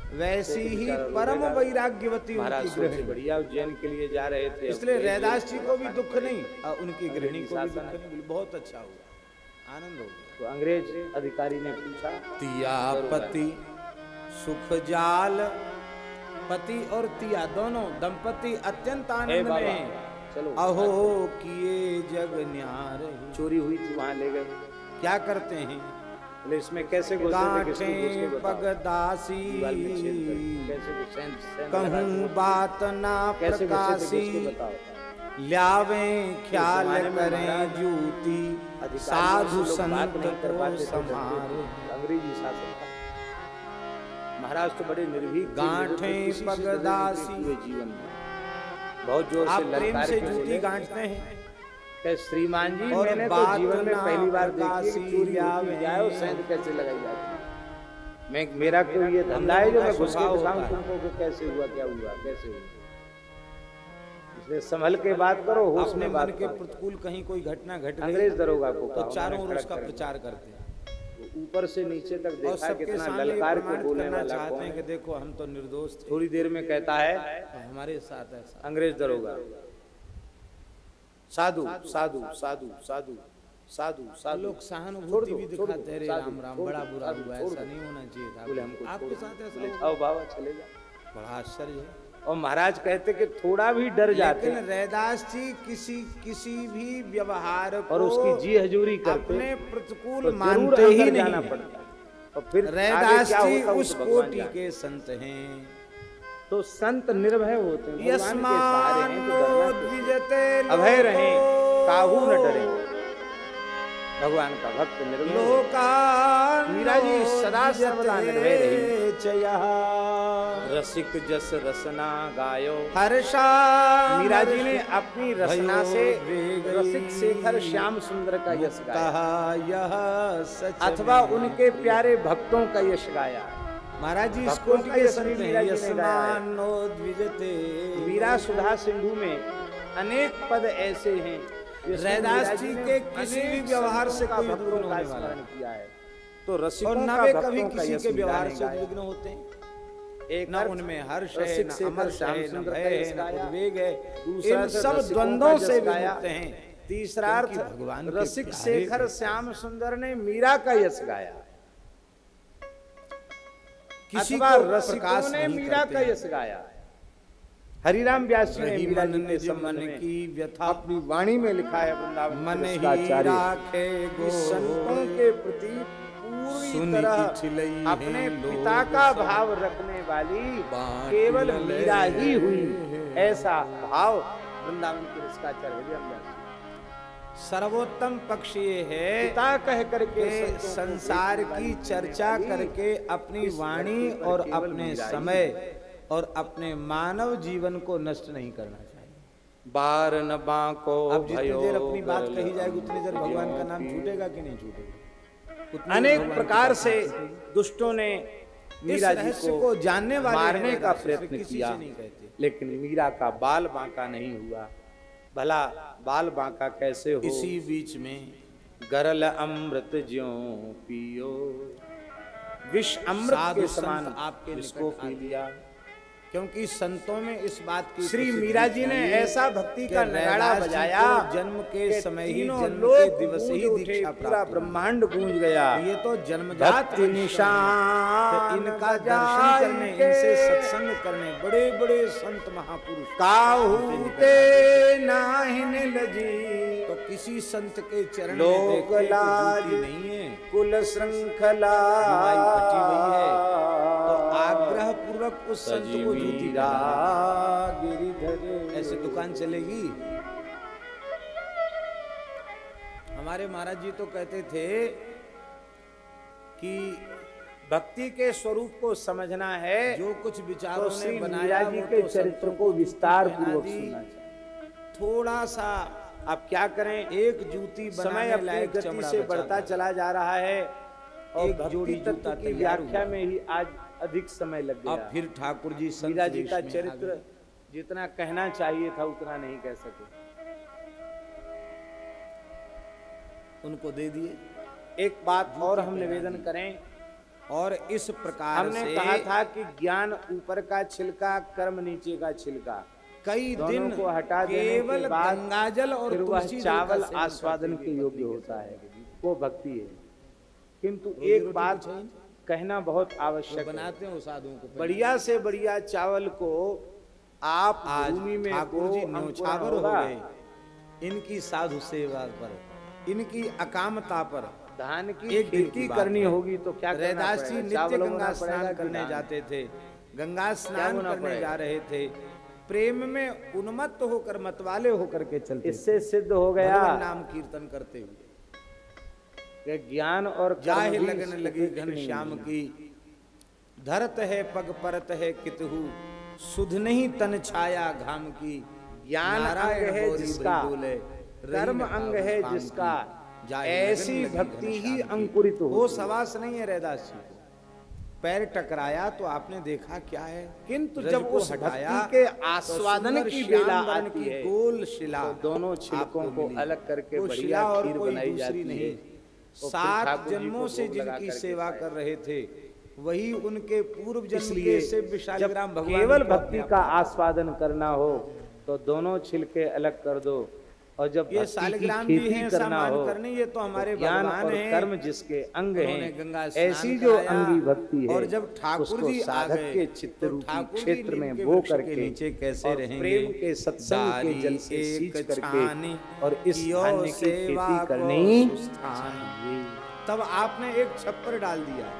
वैसी ही परम वैराग्यवती महाराज उनकी सबसे गृहिणी। बढ़िया उज्जैन के लिए जा रहे थे। इसलिए रैदास जी को भी दुख नहीं और उनकी गृहिणी को भी दुख नहीं। बहुत अच्छा हुआ, आनंद हो गया। तो अंग्रेज अधिकारी ने पूछा तिया पति सुख जाल, पति और तिया दोनों दंपति अत्यंत हे आनंद में बाबा हैं। चलो अहो किए जग न्यार ही। चोरी हुई थी वहां ले गए। क्या करते हैं बोले इसमें कैसे घुसे थे, किसको घुस के गांठें बताओ। पगदासी दीवार में छेद कर, कैसे घुसे, सेंध लगा कहूँ के। बात ना कैसे घुसे थे, प्रकाशी घुस के बताओ। ल्यावे ख्याल जमाने में करें महाराज जूती अधिकारियों साधु से लोग बात संत नहीं कर को पाते थे, संभारे। अंग्रेजी शासन था। महाराज तो बड़े निर्भीक थे, गांठें किसी से डरे नहीं थे पगदासी। पूरे जीवन में बहुत जोर आप से प्रेम ललकार से के जूती बोले, गांठते हैं कि श्रीमान जी और मैंने तो बात जीवन में ना पहली बार देखी है प्रकाशी कि चोरी ल्यावे। होती जाए और सेंध कैसे लगाई जाती है। मैं मेरा क्यों ये धंधा है जो मैं घुस के स्वभाव बताऊं होता है। तुमको कि कैसे हुआ, क्या हुआ, कैसे हुआ। इसलिए संभल के बात करो, होश अपने में मन बात के करो। प्रतिकूल कहीं कोई घटना घट गई अंग्रेज दरोगा को तो कहा, चारों ओर उन्होंने उसका खड़ा कर प्रचार करते हैं दिया। ऊपर से नीचे तक और देखा सबके कितना सामने ये ललकार के प्रमाणित बोलने करना वाला चाहते कौन हैं कि है। देखो हम तो निर्दोष थे थोड़ी देर में कहता है और हमारे साथ ऐसा। अंग्रेज दरोगा, साधु साधु साधु साधु साधु साधु लोग छोड़ सहानुभूति दो, भी छोड़ दिखाते दो, हैं, साधु, राम राम छोड़ बड़ा दो, बुरा साधु, हुआ, छोड़ ऐसा दो। नहीं होना चाहिए था। बोले हमको आपके छोड़ साथ दो। ऐसा बोले, हुआ? आओ बाबा चले जा। बड़ा आश्चर्य है। और महाराज कहते कि थोड़ा भी डर जाते लेकिन रैदास जी किसी भी व्यवहार को और उसकी जी हजूरी करते अपने प्रतिकूल तो मानते जरूर ही अंदर नहीं जाना है। पड़ता। और फिर रैदास आगे क्या जी होता वो उस तो भगवान कोटि जाने। के संत हैं। तो संत निर्भय होते हैं, भगवान के सहारे हैं, तो डरना किससे? यस्मान्नोद्विजते अभय रहें, काहू न लोको डरे। भगवान का भक्त निर्भय हो। लोकान् मीरा जी सदा सर्वदा निर्भय रही। चयः रसिक जस रसना गायो। हर्षा मीरा जी ने अपनी रसना से भयो रसिक शेखर श्याम सुंदर का यश गाया कहा यह सच अथवा में उनके प्यारे भक्तों का यश गाया। महाराज जी भक्तों इसको का ये यश संत मीरा हैं, जी ने गाया है। यस्मानो द्विजते। मीरा सुधा सिंधु में अनेक पद ऐसे हैं जिसमें रैदास मीरा जी ने के किसी भी अनेक व्यवहार से संतों कोई का उद्विग्न भक्तों का होने वाला स्मरण किया है। तो और रसिकों न का वे भक्तों कभी का किसी यश के मीरा व्यवहार ने से गाया। उद्विग्न होते हैं। एक न अर्थ उनमें हर्ष है, रसिक न शेखर अमर्ष श्याम है, न सुंदर भय का है, यश न गाया। उद्वेग है। दूसरा इन अर्थ सब रसिकों द्वंद्वों का से यश गाया। विमुक्त हैं। तीसरा अर्थ क्योंकि भगवान के रसिक प्यारे शेखर हैं। श्याम सुंदर ने मीरा का यश गाया। किसी अथवा को रसिकों प्रकाश ने नहीं मीरा करते का हैं। यश गाया। हरिराम व्यास जी ने रही मीरा मन जी के निज संबंध मन में की व्यथा, अपनी वाणी में लिखा है वृंदावन मन के ही रसिकाचार्य राखे कि गो संतों के प्रति पूरी सुनि तरह की छिलई अपने हैं पिता लोग का सब, भाव रखने वाली बाँट केवल न ले मीरा ही हुई। हैं। ऐसा भाव वृंदावन के रसिकाचार्य हरिराम व्यास जी। सर्वोत्तम पक्ष ये है पिता कह करके कि संतों को संसार देखने वाली की चर्चा वाली करके अपनी इस वाणी धरती पर और केवल अपने मीरा ही समय है। और अपने मानव जीवन को नष्ट नहीं करना चाहिए। बार न बांको अब जितनी देर अपनी बात कही जाएगी उतनी देर भगवान का नाम छूटेगा कि नहीं छूटेगा। उतनी अनेक भगवान प्रकार की से बात दुष्टों ने इस मीरा जी रहस्य को को जानने वाले मारने हैं, का रहस्य प्रयत्न किसी किया, से नहीं कहते। लेकिन मीरा का बाल बांका नहीं हुआ। भला बाल बांका कैसे हो? इसी बीच में गरल अमृत ज्यों पियो, विष अमृत साधु के संत समान आपके इसको निकट पी आते लिया। क्योंकि संतों में इस बात की श्री प्रसिद्धि मीरा जी ने चाहिए ऐसा भक्ति कि का नगाड़ा रैदास जी बजाया को जन्म के कि समय ही तीनों जन्म लोग के दिवस गूंज ही उठे, दीक्षा पूरा प्राप्त हुई। ब्रह्मांड गूंज गया। ये तो जन्मजात भक्ति वैष्णव हैं। निशान तो इनका दर्शन बजाई करने, के इनसे सत्संग करने बड़े बड़े संत महापुरुष काहूते नाहिन लजी, तो किसी संत के चरण में लोक देखते तो लाज जूती नहीं है, कुल श्रृंखला निभाई बची हुई है। तो आग्रह पूर्वक उस संत को जूती सजीवीरा पहनाओ। गिरिधर। ऐसे दुकान चलेगी। हमारे महाराज जी तो कहते थे कि भक्ति के स्वरूप को समझना है जो कुछ विचारों तो ने श्री बनाया मीरा जी वो के तो चरित्र संतों को विस्तार पहना पूर्वक दी। सुनना चाहिए। थोड़ा सा अब क्या करें, एक जूती समय बनाने अपनी लायक गति चमड़ा से बचा बढ़ता था। चला जा रहा है और एक भक्ति जोड़ी तत्व जूता की तैयार व्याख्या हुआ। में ही आज अधिक समय लग गया। अब फिर ठाकुर जी संत मीरा जी वेश का में आ चरित्र गए। जितना कहना चाहिए था उतना नहीं कह सके। उनको दे दिए। एक बात और हम निवेदन करें, और इस प्रकार हमने से कहा था कि ज्ञान ऊपर का छिलका, कर्म नीचे का छिलका। कई दोनों दिन को हटा देने केवल के बाद गंगाजल और फिर वह तुलसी चावल जल का सेवन आस्वादन करते के हुए योग्य पत्नी के होता है, सामने। वो भक्ति है। किंतु रोजी एक रोटी बात तो चाहिए। कहना बहुत जो आवश्यक है। बनाते हैं वो साधुओं को बढ़िया से बढ़िया चावल को आप आज भूमि में ठाकुर जी बो, अंकुरण न्यौछावर हो होगा। गए इनकी साधु सेवा पर, इनकी अकामता पर। धान की एक दिन खेती की बात करनी है। होगी तो क्या करना रैदास जी पड़ेगा? नित्य चावल गंगा बोना स्नान पड़ेगा कि करने धान? जाते थे, गंगा स्नान होना करने पड़ेगा? जा रहे थे, प्रेम में उन्मत्त होकर मतवाले होकर के चलते इससे सिद्ध हो गया भगवान नाम कीर्तन करते हुए। कि ज्ञान और जाहे कर्म भी लगन इसके लगी कुछ घन नहीं श्याम है। की, धरत है पग परत है कितहु, सुध नहीं तन छाया घाम की। ज्ञान अंग है बोरी जिसका, बोले, कर्म रही न अंग पावन है काम जिसका, की। जाहे ऐसी लगन लगी भक्ति घन ही श्याम की। अंकुरित वो होती है। सवास नहीं है रैदास जी को। पैर टकराया तो आपने देखा क्या है, किंतु रज जब को उस हटाया भक्ति के तो आस्वादन सुंदर की श्याम बेला वर्ण आती की है गोल शिला तो दोनों छिलकों आपको को मिली। अलग करके वो बढ़िया शिला और खीर कोई बनाई दूसरी जाती नहीं। है। और फिर 7 ठाकुर जी जन्मों को से भोग लगा जिनकी करके सेवा खाया। कर रहे थे वही उनके पूर्व जन्म इसलिए के शिव शालिग्राम जब भगवान केवल को भक्ति अपने का आप- आस्वादन करना हो तो दोनों छिलके अलग कर दो, और जब ये भक्ति की शालिग्राम जी खेती हैं करना सामान हो करने, ये तो हमारे तो ज्ञान भगवान और हैं। कर्म जिसके अंग उन्होंने हैं, गंगा स्नान ऐसी जो कराया। अंगी भक्ति है और जब ठाकुर उसको जी आ साधक गए के चित्त तो रूपी ठाकुर जी क्षेत्र नीम में के बो वृक्ष के करके नीचे कैसे और रहेंगे? प्रेम के सत्संग के दारी जल से एक सींच करके छानी और इस कियो धान्य की सेवा खेती को करनी सुस्थान। चाहिए। तब आपने एक छप्पर डाल दिया,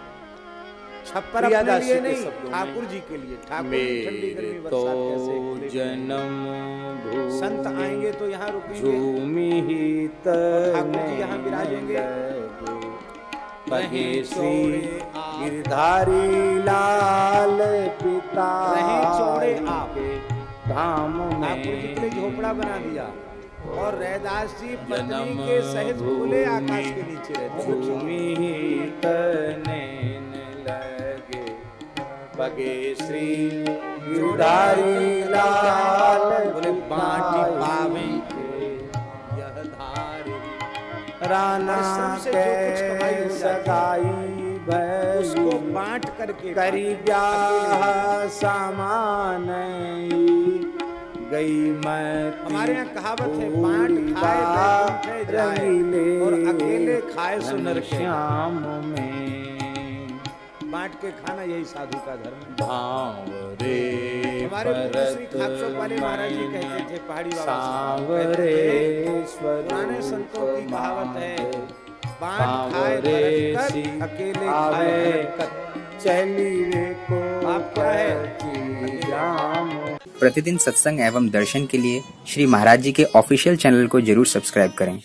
छप्पर प्रियादास अपने लिए जी के नहीं, शब्दों में, ठाकुर जी के लिए। ठाकुर जी ठंडी मेरे गर्मी तो बरसात कैसे खुलेगी? जन्म संत आएंगे तो यहाँ रुकेंगे, झूमी ही ठाकुर जी यहाँ विराजेंगे। कहे श्री चौड़े आप, गिरधारी लाल पिता रहें चौड़े आप। के धाम ठाकुर जी के लिए में झोपड़ा बना दिया और रैदास जी पत्नी के सहित खुले आकाश के नीचे रहते हैं। झूमी ही तनैन लगे के श्री गिरधारी लाल बोले बाटी पावे यह धारी राना के सगाई उसको बांट करके करी ब्याह सामान गई मैं हमारे यहाँ कहावत है बांट खाए बैकुंठ जाए और अकेले खाए सो नरक श्याम में बांट के खाना यही साधु का धर्म है। भावरे हमारे पूज्य श्री खाकचौक वाले महाराज जी कहते थे पहाड़ी बाबा सांवरे पुराने संतों की कहावत है बांट खाए भरत कर, अकेले खाए भरत। चली रे को आप क्या है प्रतिदिन सत्संग एवं दर्शन के लिए श्री महाराज जी के ऑफिशियल चैनल को जरूर सब्सक्राइब करें।